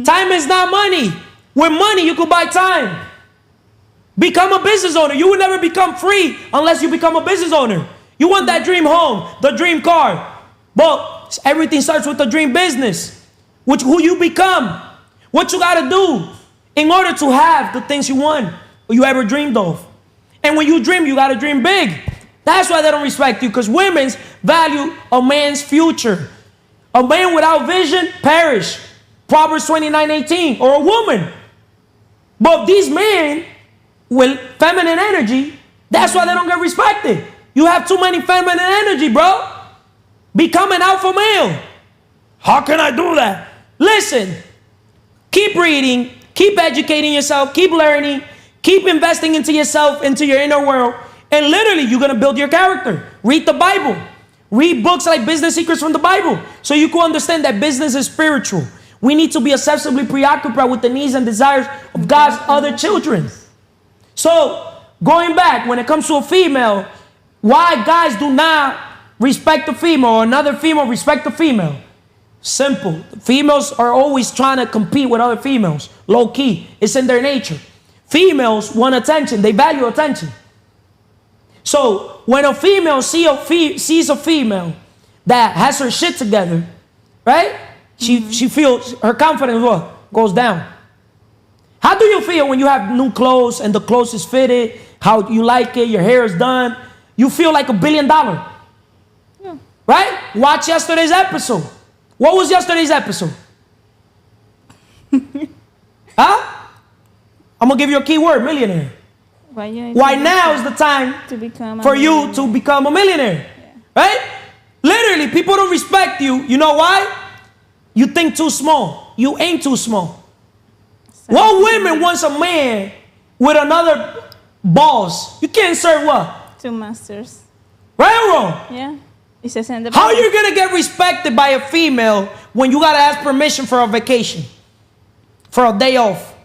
Time is not money. With money, you could buy time. Become a business owner. You will never become free unless you become a business owner. You want that dream home, the dream car. But everything starts with the dream business. Who you become. What you got to do in order to have the things you want or you ever dreamed of. And when you dream, you got to dream big. That's why they don't respect you, because women value a man's future. A man without vision perish. Proverbs 29:18. Or a woman. But these men with feminine energy, that's why they don't get respected. You have too many feminine energy, bro. Become an alpha male. How can I do that? Listen, keep reading, keep educating yourself, keep learning, keep investing into yourself, into your inner world, and literally you're gonna build your character. Read the Bible. Read books like Business Secrets from the Bible so you can understand that business is spiritual. We need to be obsessively preoccupied with the needs and desires of God's other children. So, going back, when it comes to a female, why guys do not respect a female or another female respect a female? Simple. Females are always trying to compete with other females. Low key. It's in their nature. Females want attention. They value attention. So when a female sees a female that has her shit together, right? She feels her confidence goes down. How do you feel when you have new clothes and the clothes is fitted, how you like it, your hair is done? You feel like $1 billion. Yeah. Right? Watch yesterday's episode. What was yesterday's episode? Huh? I'm going to give you a key word, millionaire. Why now is the time for you to become a millionaire. Yeah. Right? Literally, people don't respect you. You know why? You think too small. You ain't too small. What women wants a man with another boss? You can't serve what? 2 masters. Right or wrong? Yeah. It says in the How Bible. you gonna get respected by a female when you gotta ask permission for a vacation? For a day off?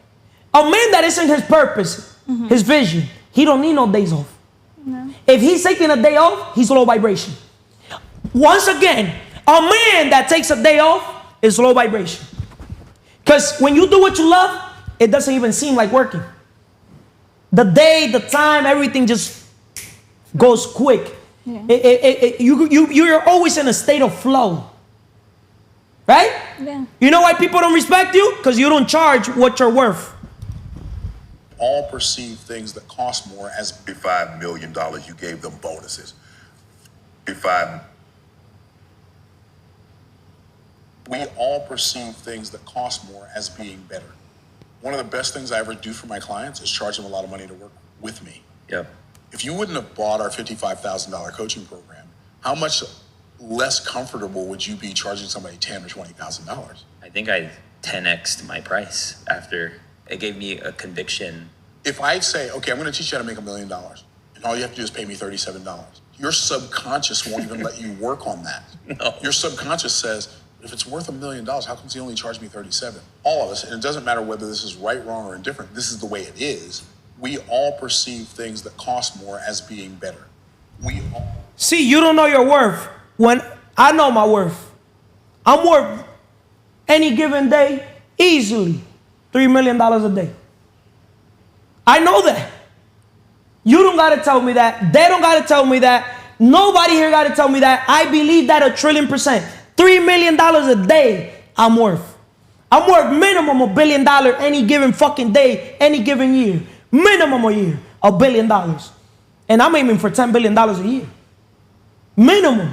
A man that isn't his purpose, his vision, he don't need no days off. No. If he's taking a day off, he's low vibration. Once again, a man that takes a day off is low vibration. Because when you do what you love, it doesn't even seem like working. The day, the time, everything just goes quick. Yeah. You're always in a state of flow. Right? Yeah. You know why people don't respect you? Because you don't charge what you're worth. All perceive things that cost more as $5 million. You gave them bonuses. We all perceive things that cost more as being better. One of the best things I ever do for my clients is charge them a lot of money to work with me. Yep. If you wouldn't have bought our $55,000 coaching program, how much less comfortable would you be charging somebody $10,000 or $20,000? I think I 10x'd my price after it gave me a conviction. If I say, okay, I'm going to teach you how to make $1 million, and all you have to do is pay me $37, your subconscious won't even let you work on that. No. Your subconscious says, if it's worth $1 million, how come he only charged me 37? All of us, and it doesn't matter whether this is right, wrong, or indifferent, this is the way it is. We all perceive things that cost more as being better. We all. See, you don't know your worth. When I know my worth, I'm worth any given day easily $3 million a day. I know that. You don't got to tell me that. They don't got to tell me that. Nobody here got to tell me that. I believe that 1,000,000,000%. $3 million a day I'm worth. I'm worth minimum $1 billion any given fucking day, any given year. Minimum a year, $1 billion. And I'm aiming for $10 billion a year. Minimum.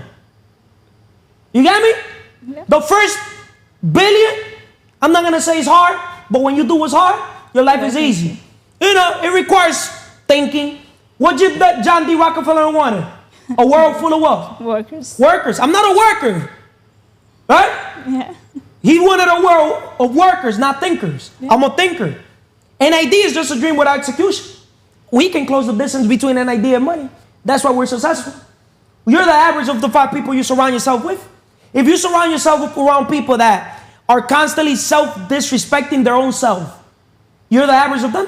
You get me? Yeah. The first billion, I'm not going to say it's hard, but when you do what's hard, your life is easy. You know, it requires thinking. What did John D. Rockefeller wanted? A world full of what? Workers. Workers. I'm not a worker. Right? Yeah. He wanted a world of workers, not thinkers. Yeah. I'm a thinker. An idea is just a dream without execution. We can close the distance between an idea and money. That's why we're successful. You're the average of the 5 people you surround yourself with. If you surround yourself around people that are constantly self-disrespecting their own self, you're the average of them.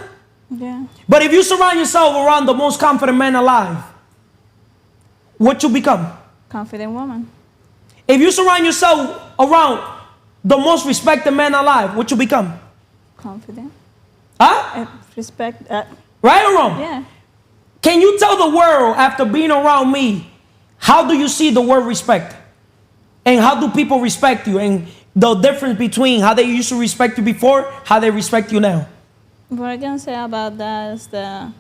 Yeah. But if you surround yourself around the most confident man alive, what you become? Confident woman. If you surround yourself around the most respected man alive, what you become? Confident. Huh? Respect. Right or wrong? Yeah. Can you tell the world after being around me, how do you see the word respect? And how do people respect you? And the difference between how they used to respect you before, how they respect you now? What I can say about that is that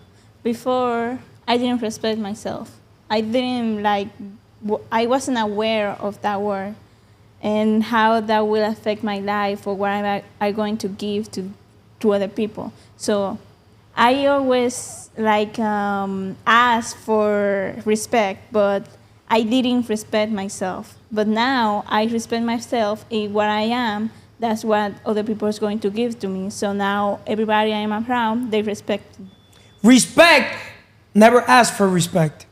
before I didn't respect myself. I didn't I wasn't aware of that word and how that will affect my life or what I'm going to give to other people. So I always ask for respect, but I didn't respect myself. But now I respect myself in what I am that's what other people is going to give to me. So now everybody I am around, they respect me. Respect never asks for respect.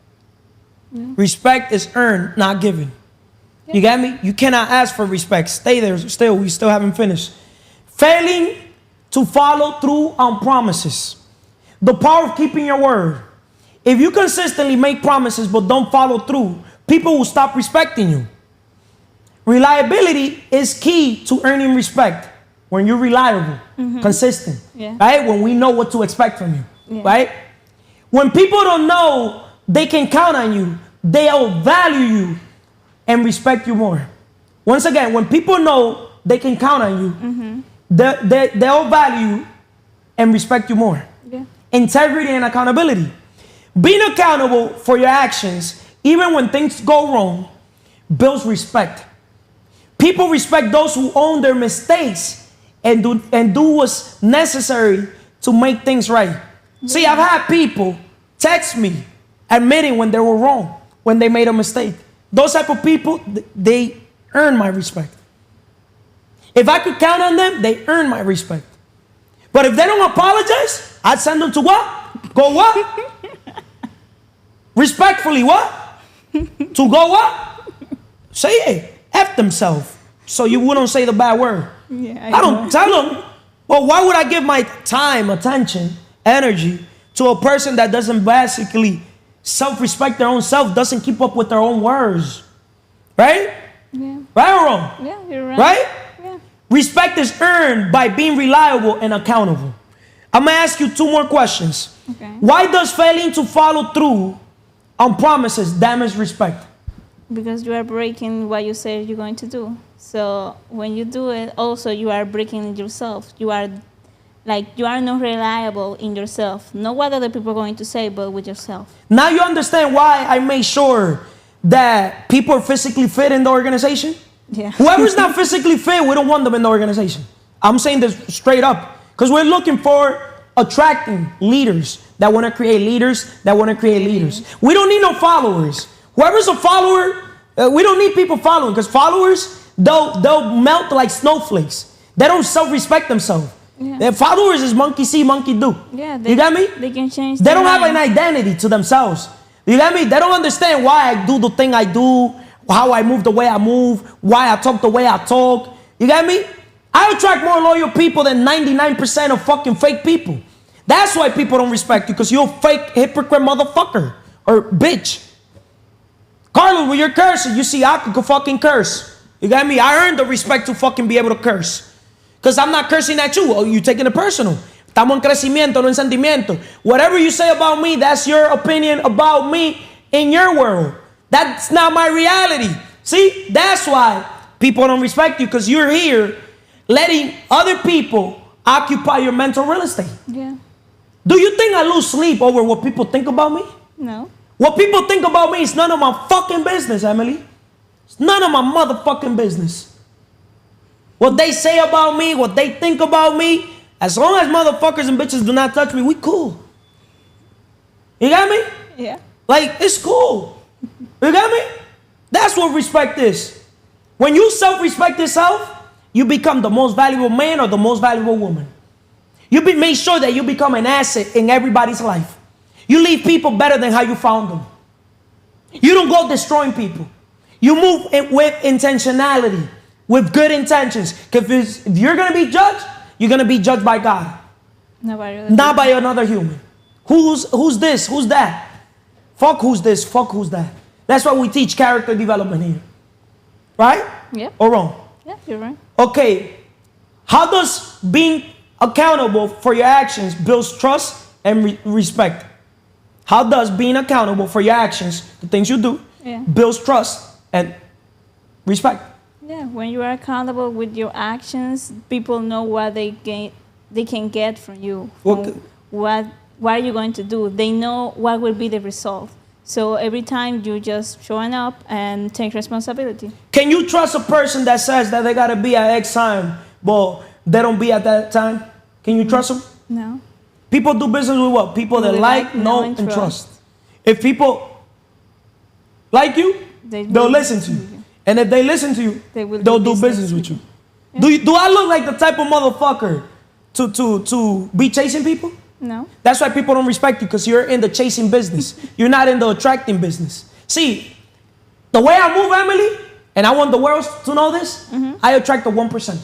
Respect is earned, not given. You get me? You cannot ask for respect. Stay there still. We still haven't finished. Failing to follow through on promises. The power of keeping your word. If you consistently make promises but don't follow through, people will stop respecting you. Reliability is key to earning respect. When you're reliable, consistent, right? When we know what to expect from you, right? When people don't know they can count on you, they'll value you and respect you more. Once again, when people know they can count on you, they'll value you and respect you more. Integrity and accountability. Being accountable for your actions, even when things go wrong, builds respect. People respect those who own their mistakes and do what's necessary to make things right. See, I've had people text me admitting when they were wrong, when they made a mistake. Those type of people, they earn my respect. If I could count on them, they earn my respect. But if they don't apologize, I'd send them to what? Go what? Respectfully what? To go what? Say it. F themselves. So you wouldn't say the bad word. I don't tell them. Well, why would I give my time, attention, energy to a person that doesn't basically self-respect their own self, doesn't keep up with their own words? Right? Right or wrong? Yeah, you're right. Right? Yeah. Respect is earned by being reliable and accountable. I'm going to ask you 2 more questions. Okay. Why does failing to follow through on promises damage respect? Because you are breaking what you said you're going to do. So when you do it, also you are breaking yourself. You are not reliable in yourself. Not what other people are going to say, but with yourself. Now you understand why I made sure that people are physically fit in the organization? Yeah. Whoever's not physically fit, we don't want them in the organization. I'm saying this straight up. Because we're looking for attracting leaders that want to create leaders that want to create leaders. We don't need no followers. Whoever's a follower, we don't need people following, because followers, they'll melt like snowflakes. They don't self-respect themselves. Their followers is monkey see, monkey do. Yeah, you got me? They can change. They don't have an identity to themselves. You got me? They don't understand why I do the thing I do, how I move the way I move, why I talk the way I talk. You got me? I attract more loyal people than 99% of fucking fake people. That's why people don't respect you, because you're a fake hypocrite motherfucker or bitch. Carlos, when you're cursing, you see I could fucking curse. You got me? I earned the respect to fucking be able to curse. Because I'm not cursing at you. Oh, you taking it personal. Estamos en crecimiento, no en sentimiento. Whatever you say about me, that's your opinion about me in your world. That's not my reality. See? That's why people don't respect you, because you're here letting other people occupy your mental real estate. Yeah. Do you think I lose sleep over what people think about me? No. What people think about me is none of my fucking business, Emily. It's none of my motherfucking business. What they say about me, what they think about me, as long as motherfuckers and bitches do not touch me, we cool. You got me? Yeah. Like, it's cool. You got me? That's what respect is. When you self-respect yourself, you become the most valuable man or the most valuable woman. Make sure that you become an asset in everybody's life. You leave people better than how you found them. You don't go destroying people. You move with intentionality, with good intentions. Because if you're going to be judged, you're going to be judged by God. Not by another human. Who's this? Who's that? Fuck who's this? Fuck who's that? That's why we teach character development here. Right? Yeah. Or wrong? Yeah, you're right. Okay. How does being accountable for your actions builds trust and respect? How does being accountable for your actions, the things you do, builds trust and respect? Yeah, when you are accountable with your actions, people know what they can get from you. What are you going to do? They know what will be the result. So every time you just showing up and take responsibility. Can you trust a person that says that they gotta be at X time, but they don't be at that time? Can you trust them? No. People do business with what? People that like, know, and trust. If people like you, they'll listen to you. And if they listen to you, they'll do business with you. Do I look like the type of motherfucker to be chasing people? No. That's why people don't respect you, because you're in the chasing business. You're not in the attracting business. See, the way I move, Emily, and I want the world to know this, I attract a 1%.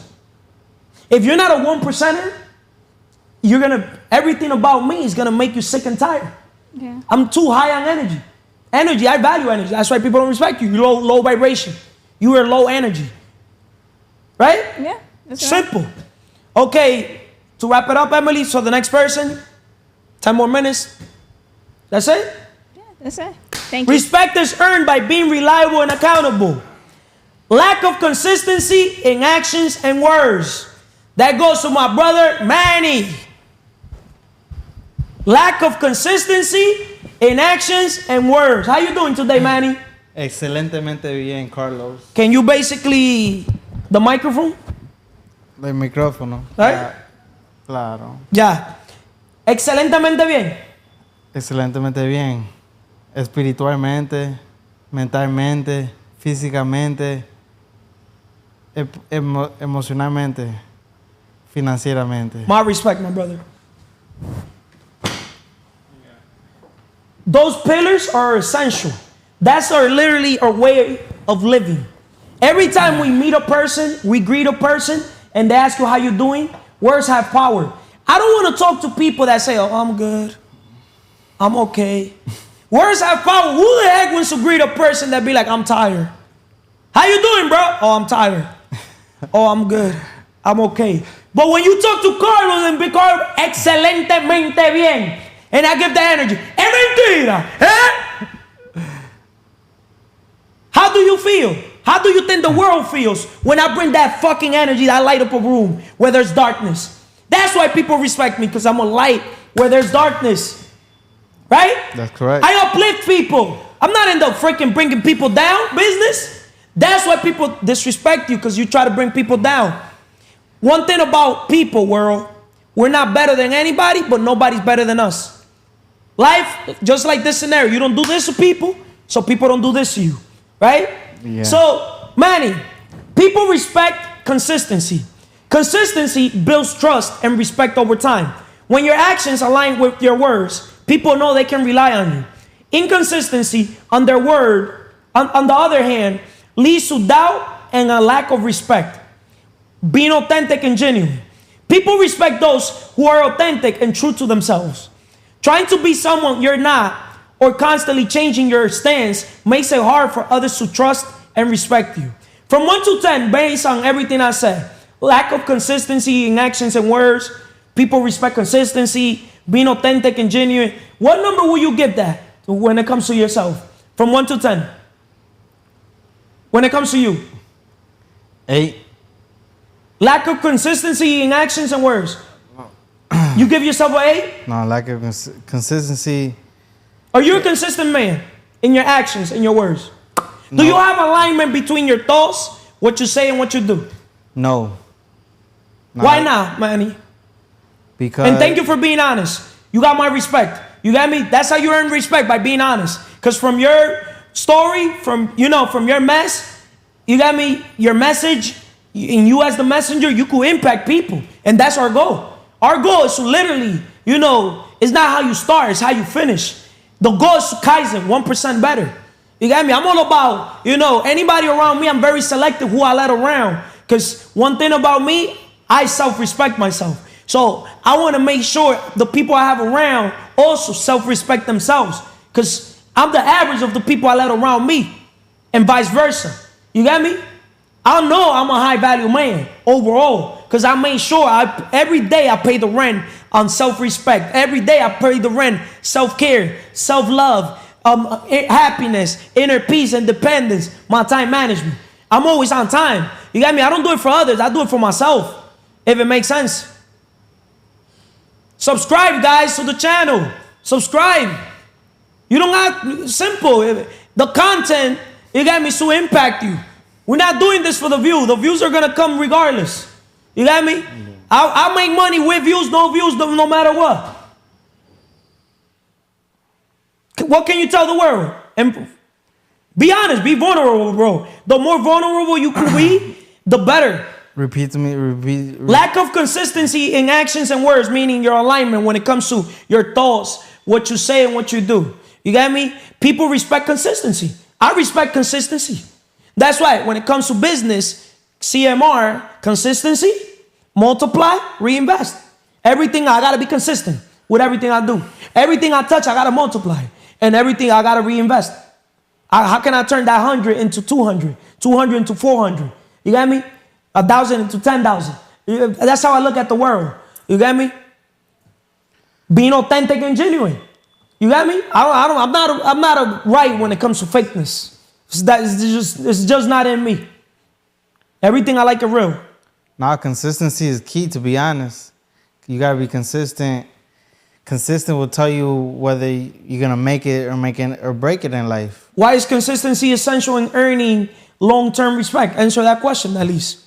If you're not a 1%er, everything about me is gonna make you sick and tired. Yeah. I'm too high on energy. Energy, I value energy. That's why people don't respect you. You're low vibration. You are low energy. Right? Yeah. That's right. Simple. Okay, to wrap it up, Emily, so the next person, 10 more minutes. That's it? Yeah, that's it. Thank you. Respect is earned by being reliable and accountable. Lack of consistency in actions and words. That goes to my brother, Manny. Lack of consistency in actions and words. How you doing today, Manny? Excelentemente bien, Carlos. Can you basically, the microphone? El micrófono. Right? Claro. Ya. Excelentemente bien. Excelentemente bien. Espiritualmente, mentalmente, físicamente, emocionalmente, financieramente. My respect, my brother. Those pillars are essential. That's literally our way of living. Every time we meet a person, we greet a person, and they ask you how you doing, words have power. I don't want to talk to people that say, oh, I'm good. I'm okay. Words have power. Who the heck wants to greet a person that be like, I'm tired? How you doing, bro? Oh, I'm tired. Oh, I'm good. I'm okay. But when you talk to Carlos and be Carlos, excelentemente bien, and I give the energy, es mentira, eh? How do you feel? How do you think the world feels when I bring that fucking energy that light up a room where there's darkness? That's why people respect me, because I'm a light where there's darkness. Right? That's correct. I uplift people. I'm not in the freaking bringing people down business. That's why people disrespect you, because you try to bring people down. One thing about people, world, we're not better than anybody, but nobody's better than us. Life, just like this scenario, you don't do this to people, so people don't do this to you. Right? Yeah. So, Manny, people respect consistency. Consistency builds trust and respect over time. When your actions align with your words, people know they can rely on you. Inconsistency on their word, on the other hand, leads to doubt and a lack of respect. Being authentic and genuine. People respect those who are authentic and true to themselves. Trying to be someone you're not, or constantly changing your stance, makes it hard for others to trust and respect you. From 1 to 10, based on everything I said, lack of consistency in actions and words, people respect consistency, being authentic and genuine. What number will you give that when it comes to yourself? From 1 to 10. When it comes to you. 8. Lack of consistency in actions and words. You give yourself an 8? No, lack of consistency. Are you a consistent man in your actions and your words? Do you have alignment between your thoughts, what you say, and what you do? No. Why not, Manny? Because. And thank you for being honest. You got my respect. You got me? That's how you earn respect, by being honest. Because from your story, from your mess, you got me, your message, and you as the messenger, you could impact people. And that's our goal. Our goal is to literally, it's not how you start, it's how you finish. The goal is to Kaizen, 1% better. You got me? I'm all about, anybody around me, I'm very selective who I let around. Because one thing about me, I self-respect myself. So I want to make sure the people I have around also self-respect themselves. Because I'm the average of the people I let around me. And vice versa. You got me? I know I'm a high-value man overall. Because I made sure every day I pay the rent on self-respect. Every day I pay the rent, self-care, self-love, happiness, inner peace, independence, my time management. I'm always on time. You got me? I don't do it for others. I do it for myself. If it makes sense. Subscribe, guys, to the channel. Subscribe. You don't have, simple. The content, you got me, to impact you. We're not doing this for the view. The views are going to come regardless. You got me? I'll make money with views, no matter what. What can you tell the world? And be honest, be vulnerable, bro. The more vulnerable you can be, the better. Repeat to me. Repeat. Lack of consistency in actions and words, meaning your alignment when it comes to your thoughts, what you say and what you do. You got me? People respect consistency. I respect consistency. That's why when it comes to business, CMR, consistency, multiply, reinvest. Everything, I gotta be consistent with everything I do. Everything I touch, I gotta multiply. And everything, I gotta reinvest. How can I turn that 100 into 200? 200 into 400? You got me? 1,000 into 10,000. That's how I look at the world. You got me? Being authentic and genuine. You got me? I'm not a right when it comes to fakeness. It's just not in me. Everything I like is real. Nah, consistency is key, to be honest. You gotta be consistent. Consistent will tell you whether you're gonna make it or break it in life. Why is consistency essential in earning long-term respect? Answer that question at least.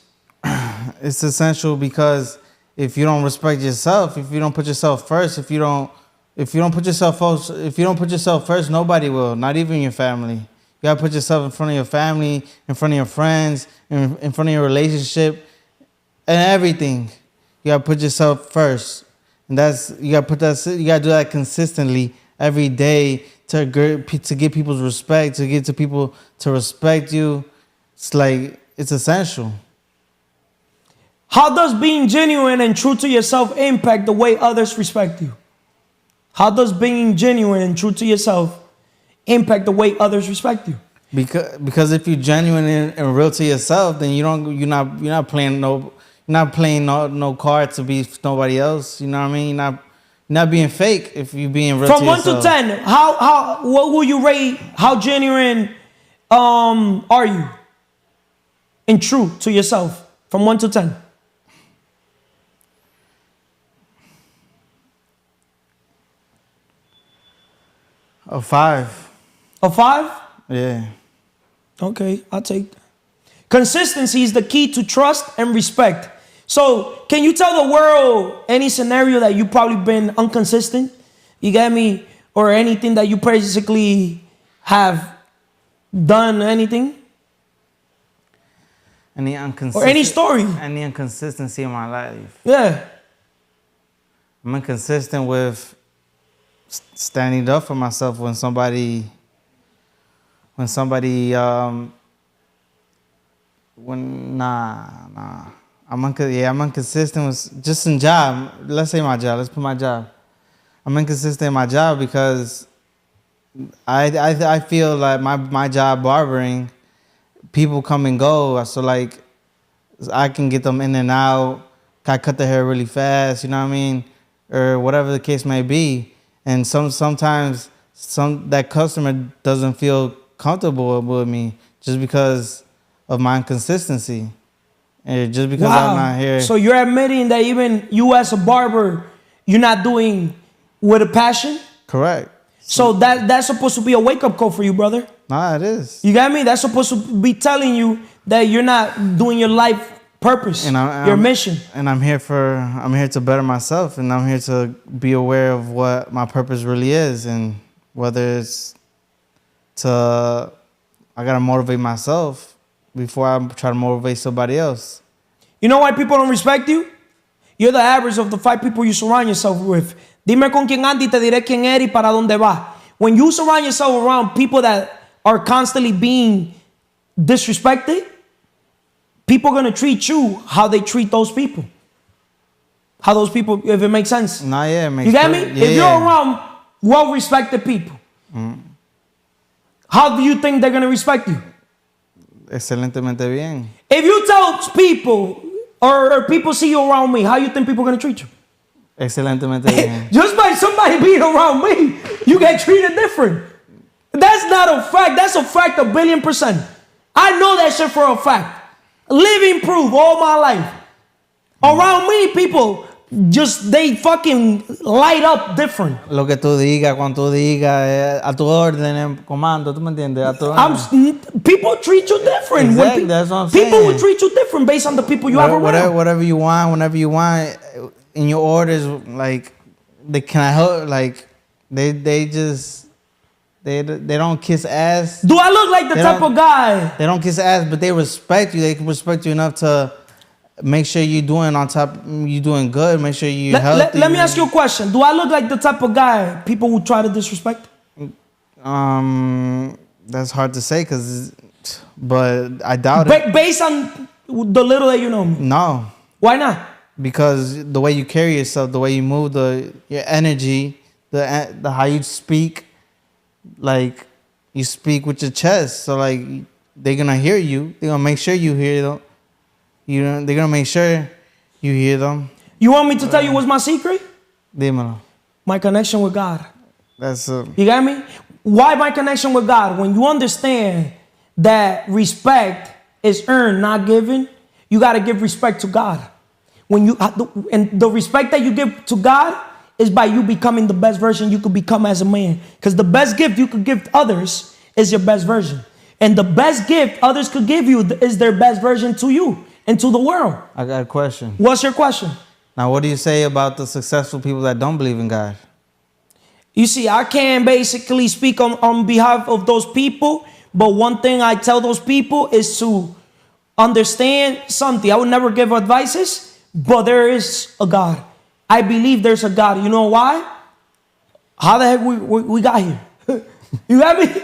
It's essential because if you don't respect yourself, if you don't put yourself first, if you don't put yourself first, nobody will, not even your family. You gotta put yourself in front of your family, in front of your friends, in front of your relationship, and everything. You gotta put yourself first, and you gotta do that consistently every day to get people's respect, to get to people to respect you. It's essential. How does being genuine and true to yourself impact the way others respect you? How does being genuine and true to yourself impact the way others respect you? Because if you're genuine and real to yourself, then you're not playing no card to be nobody else. You know what I mean? You're not being fake if you're being real. From to 1 yourself. to 10, what will you rate? How genuine are you and true to yourself? From 1 to 10. A 5. A 5? Yeah. Okay, I'll take that. Consistency is the key to trust and respect. So, can you tell the world any scenario that you've probably been inconsistent? You get me? Or anything that you basically have done anything? Or any story? Any inconsistency in my life. Yeah. I'm inconsistent with standing up for myself when somebody I'm inconsistent with just in job. Let's say my job. Let's put my job. I'm inconsistent in my job because I feel like my job barbering, people come and go. So like I can get them in and out. I cut their hair really fast, you know what I mean? Or whatever the case may be. And sometimes that customer doesn't feel comfortable with me just because of my inconsistency. And just because I'm not here. So you're admitting that even you as a barber, you're not doing with a passion? Correct. So that's supposed to be a wake-up call for you, brother. Nah, it is. You got me? That's supposed to be telling you that you're not doing your life purpose, your mission. And I'm here to better myself, and I'm here to be aware of what my purpose really is, and whether it's I gotta motivate myself before I try to motivate somebody else. You know why people don't respect you? You're the average of the 5 people you surround yourself with. Dime con quién andas y te diré quién eres y para dónde vas. When you surround yourself around people that are constantly being disrespected, people are going to treat you how they treat those people. How those people, if it makes sense. Nah, yeah, it makes You get me? Yeah, if you're around well-respected people, how do you think they're going to respect you? Excelentemente bien. If you tell people, or people see you around me, how you think people are going to treat you? Excelentemente bien. Just by somebody being around me, you get treated different. That's not a fact. That's a fact 1,000,000,000%. I know that shit for a fact. Living proof all my life. Around me, people they fucking light up different. Lo que tú digas, cuando tú digas, a tu orden, comando, ¿tú me entiendes? A tu People treat you different. Exactly, that's what I'm saying. People will treat you different based on the people you have around. Whatever you want, whenever you want, in your orders, like, can I help? Like, they don't kiss ass. Do I look like the type of guy? They don't kiss ass, but they respect you. They can respect you enough to make sure you're doing good. Make sure you're healthy. Let me ask you a question. Do I look like the type of guy people would try to disrespect? That's hard to say, but I doubt it. Based on the little that you know me. No. Why not? Because the way you carry yourself, the way you move, your energy, the how you speak, like you speak with your chest. So like they're gonna hear you. They're gonna make sure you hear them. They're gonna make sure you hear them. You want me to tell you what's my secret? Dímelo. My connection with God. That's You got me? Why my connection with God? When you understand that respect is earned, not given, you got to give respect to God. And the respect that you give to God is by you becoming the best version you could become as a man. Because the best gift you could give others is your best version. And the best gift others could give you is their best version to you and to the world. I got a question. What's your question? Now, what do you say about the successful people that don't believe in God? You see, I can't basically speak on behalf of those people, but one thing I tell those people is to understand something. I would never give advices, but there is a God. I believe there's a God. You know why? How the heck we got here? You got me?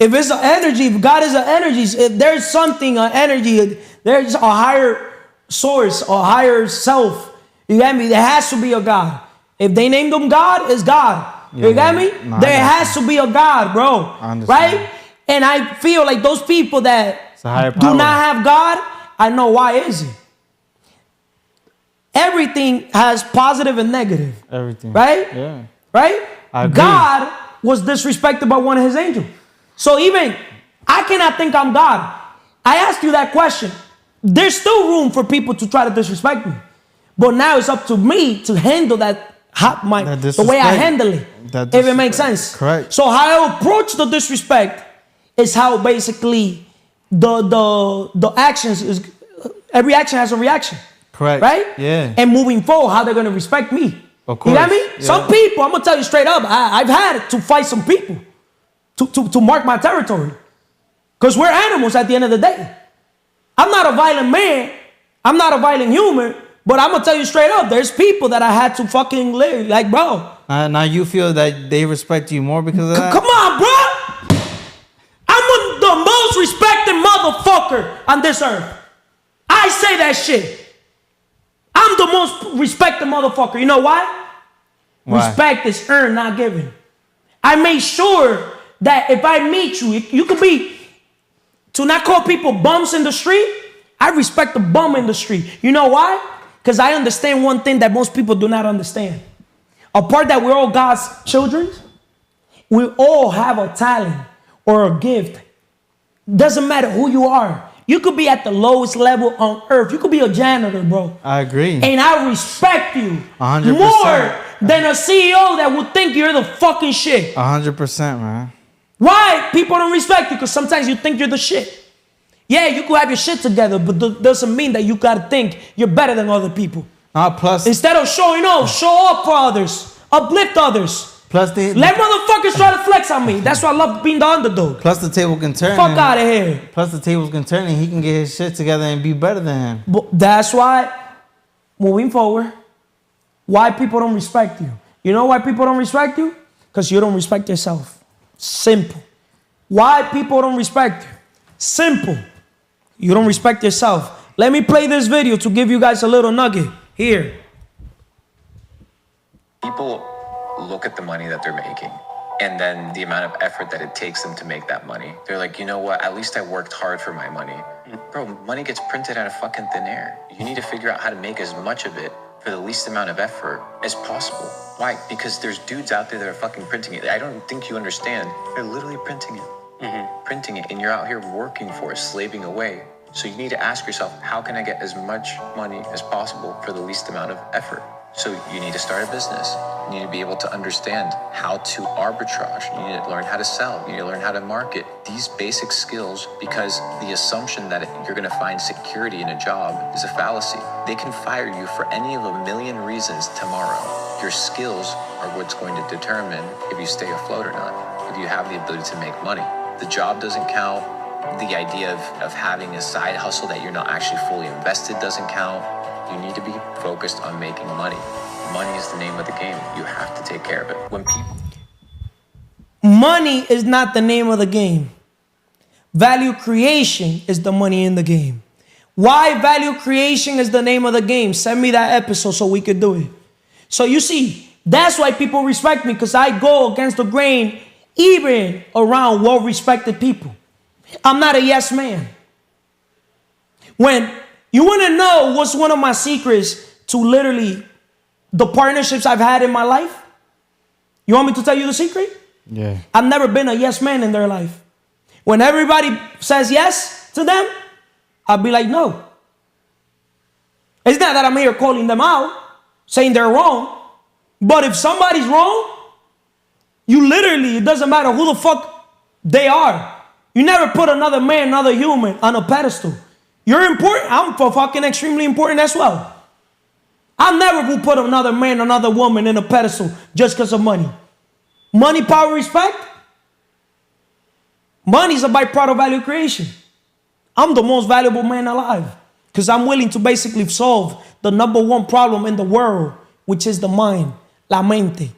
If it's an energy, if God is an energy, if there's something, an energy, there's a higher source, a higher self. You got me? There has to be a God. If they named him God, it's God. Yeah, you got me? no, there has to be a God, bro. Right? And I feel like those people that do not have God, I know why is it. Everything has positive and negative. Everything. Right? Yeah. Right? I agree. God was disrespected by one of his angels. So even I cannot think I'm God. I asked you that question. There's still room for people to try to disrespect me. But now it's up to me to handle that the way I handle it. If it makes sense. Correct. So how I approach the disrespect is how basically the actions is every action has a reaction. Correct. Right? Yeah. And moving forward, how they're gonna respect me. Of course. You got me? Yeah. Some people, I'm gonna tell you straight up, I've had to fight some people to mark my territory. Because we're animals at the end of the day. I'm not a violent man. I'm not a violent human. But I'm gonna tell you straight up, there's people that I had to fucking live. Like, bro. Now you feel that they respect you more because of that? Come on, bro. I'm the most respected motherfucker on this earth. I say that shit. I'm the most respected motherfucker. You know why? Respect is earned, not given. I make sure that if I meet you, you could be, to not call people bums in the street, I respect the bum in the street. You know why? Because I understand one thing that most people do not understand. Apart that we're all God's children, we all have a talent or a gift. Doesn't matter who you are. You could be at the lowest level on earth. You could be a janitor, bro. I agree. And I respect you 100%. more than a CEO that would think you're the fucking shit. 100%, man. Why people don't respect you? Because sometimes you think you're the shit. Yeah, you could have your shit together, but doesn't mean that you gotta think you're better than other people. Plus, instead of showing off, show up for others, uplift others. Plus, let motherfuckers try to flex on me. That's why I love being the underdog. Plus, the table can turn. Fuck out of here. Plus, the tables can turn and he can get his shit together and be better than him. But that's why, moving forward, why people don't respect you. You know why people don't respect you? Because you don't respect yourself. Simple. Why people don't respect you? Simple. You don't respect yourself. Let me play this video to give you guys a little nugget. Here. People look at the money that they're making and then the amount of effort that it takes them to make that money. They're like, you know what? At least I worked hard for my money. Bro, money gets printed out of fucking thin air. You need to figure out how to make as much of it for the least amount of effort as possible. Why? Because there's dudes out there that are fucking printing it. I don't think you understand. They're literally printing it. Printing it, and you're out here working for it, slaving away. So you need to ask yourself, how can I get as much money as possible for the least amount of effort? So you need to start a business. You need to be able to understand how to arbitrage. You need to learn how to sell. You need to learn how to market. These basic skills, because the assumption that you're going to find security in a job is a fallacy. They can fire you for any of a million reasons tomorrow. Your skills are what's going to determine if you stay afloat or not, if you have the ability to make money. The job doesn't count. The idea of having a side hustle that you're not actually fully invested doesn't count. You need to be focused on making money. Money is the name of the game. You have to take care of it. When people... Money is not the name of the game. Value creation is the money in the game. Why value creation is the name of the game? Send me that episode so we could do it. So you see, that's why people respect me, because I go against the grain even around well-respected people. I'm not a yes man. When you want to know what's one of my secrets to literally the partnerships I've had in my life, you want me to tell you the secret? Yeah. I've never been a yes man in their life. When everybody says yes to them, I'll be like, no. It's not that I'm here calling them out, saying they're wrong. But if somebody's wrong, you literally, it doesn't matter who the fuck they are. You never put another man, another human on a pedestal. You're important. I'm fucking extremely important as well. I never will put another man, another woman in a pedestal just because of money. Money, power, respect. Money is a byproduct of value creation. I'm the most valuable man alive because I'm willing to basically solve the number one problem in the world, which is the mind, la mente.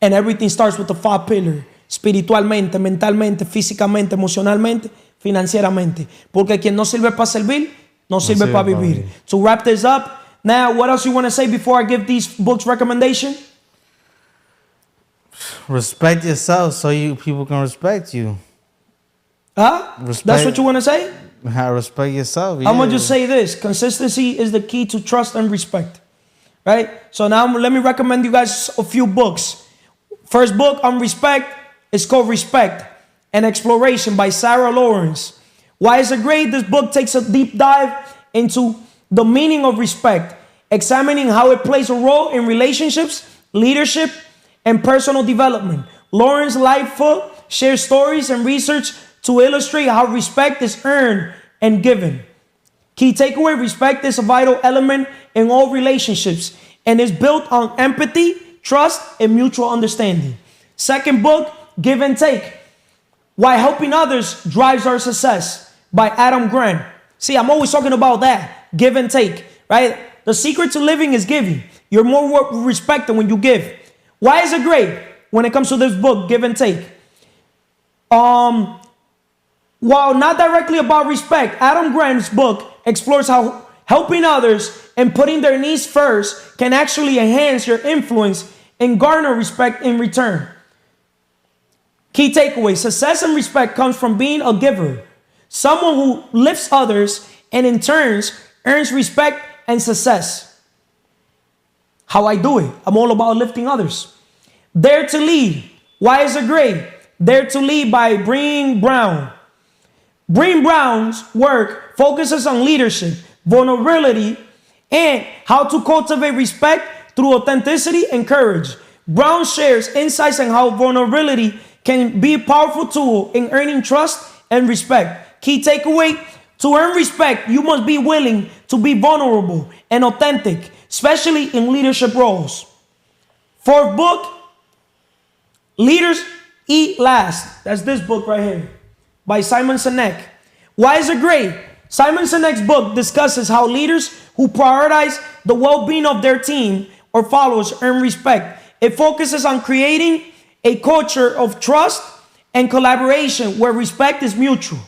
And everything starts with the 5 pillars. Espiritualmente, mentalmente, físicamente, emocionalmente, financieramente. Porque quien no sirve para servir, no sirve para vivir. To wrap this up, now what else you want to say before I give these books recommendation? Respect yourself so people can respect you. Huh? That's what you want to say? Respect yourself. I'm going to just say this. Consistency is the key to trust and respect. Right? So now let me recommend you guys a few books. First book on respect is called Respect and Exploration by Sarah Lawrence. Why is it great? This book takes a deep dive into the meaning of respect, examining how it plays a role in relationships, leadership, and personal development. Lawrence Lightfoot shares stories and research to illustrate how respect is earned and given. Key takeaway: respect is a vital element in all relationships and is built on empathy, trust, and mutual understanding. Second book, Give and Take. Why Helping Others Drives Our Success by Adam Grant. See, I'm always talking about that. Give and take, right? The secret to living is giving. You're more respected when you give. Why is it great when it comes to this book, Give and Take? While not directly about respect, Adam Grant's book explores how helping others and putting their needs first can actually enhance your influence and garner respect in return. Key takeaway: success and respect comes from being a giver, someone who lifts others and in turns earns respect and success. How I do it? I'm all about lifting others. Dare to Lead. Why is it great? Dare to Lead by Brené Brown. Brené Brown's work focuses on leadership, vulnerability, and how to cultivate respect through authenticity and courage. Brown shares insights on how vulnerability can be a powerful tool in earning trust and respect. Key takeaway: to earn respect, you must be willing to be vulnerable and authentic, especially in leadership roles. Fourth book, Leaders Eat Last. That's this book right here by Simon Sinek. Why is it great? Simon Sinek's book discusses how leaders who prioritize the well-being of their team or followers earn respect. It focuses on creating a culture of trust and collaboration where respect is mutual.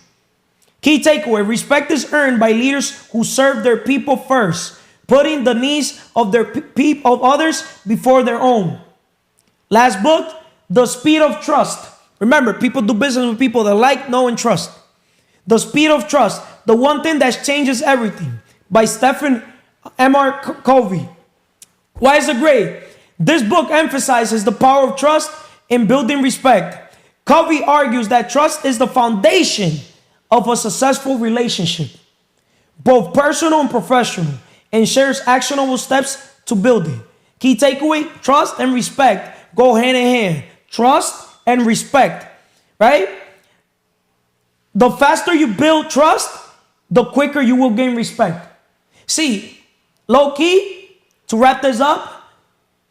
Key takeaway: respect is earned by leaders who serve their people first, putting the needs of of others before their own. Last book, The Speed of Trust. Remember, people do business with people that like, know, and trust. The Speed of Trust, the one thing that changes everything, by Stephen M.R. Covey. Why is it great? This book emphasizes the power of trust in building respect. Covey argues that trust is the foundation of a successful relationship, both personal and professional, and shares actionable steps to build it. Key takeaway: trust and respect go hand in hand. Trust and respect, right? The faster you build trust, the quicker you will gain respect. See, low key, to wrap this up,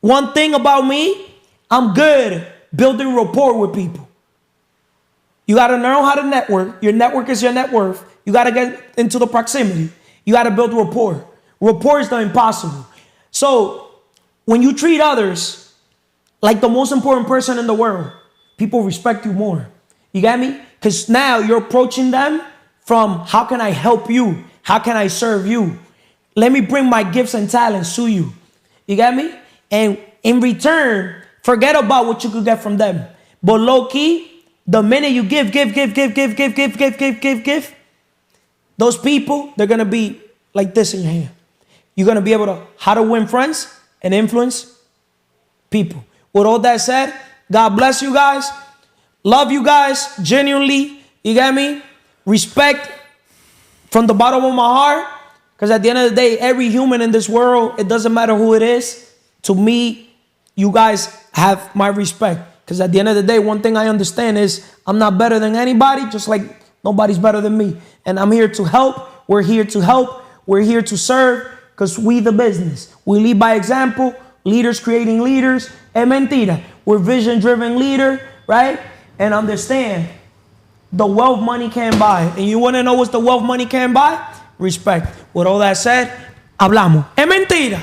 one thing about me, I'm good building rapport with people. You got to know how to network. Your network is your net worth. You got to get into the proximity. You got to build rapport. Rapport is the impossible. So when you treat others like the most important person in the world, people respect you more. You get me? Because now you're approaching them from how can I help you? How can I serve you? Let me bring my gifts and talents to you. You get me? And in return, forget about what you could get from them. But low key, the minute you give, those people, they're going to be like this in your hand. You're going to be able to how to win friends and influence people. With all that said, God bless you guys. Love you guys genuinely. You get me? Respect from the bottom of my heart. Because at the end of the day, every human in this world, it doesn't matter who it is. To me, you guys have my respect. Because at the end of the day, one thing I understand is I'm not better than anybody, just like nobody's better than me. And I'm here to help. We're here to help. We're here to serve because we the business. We lead by example. Leaders creating leaders. Es mentira. We're vision-driven leader, right? And understand the wealth money can't buy. And you want to know what's the wealth money can't buy? Respect. With all that said, hablamos. Es mentira.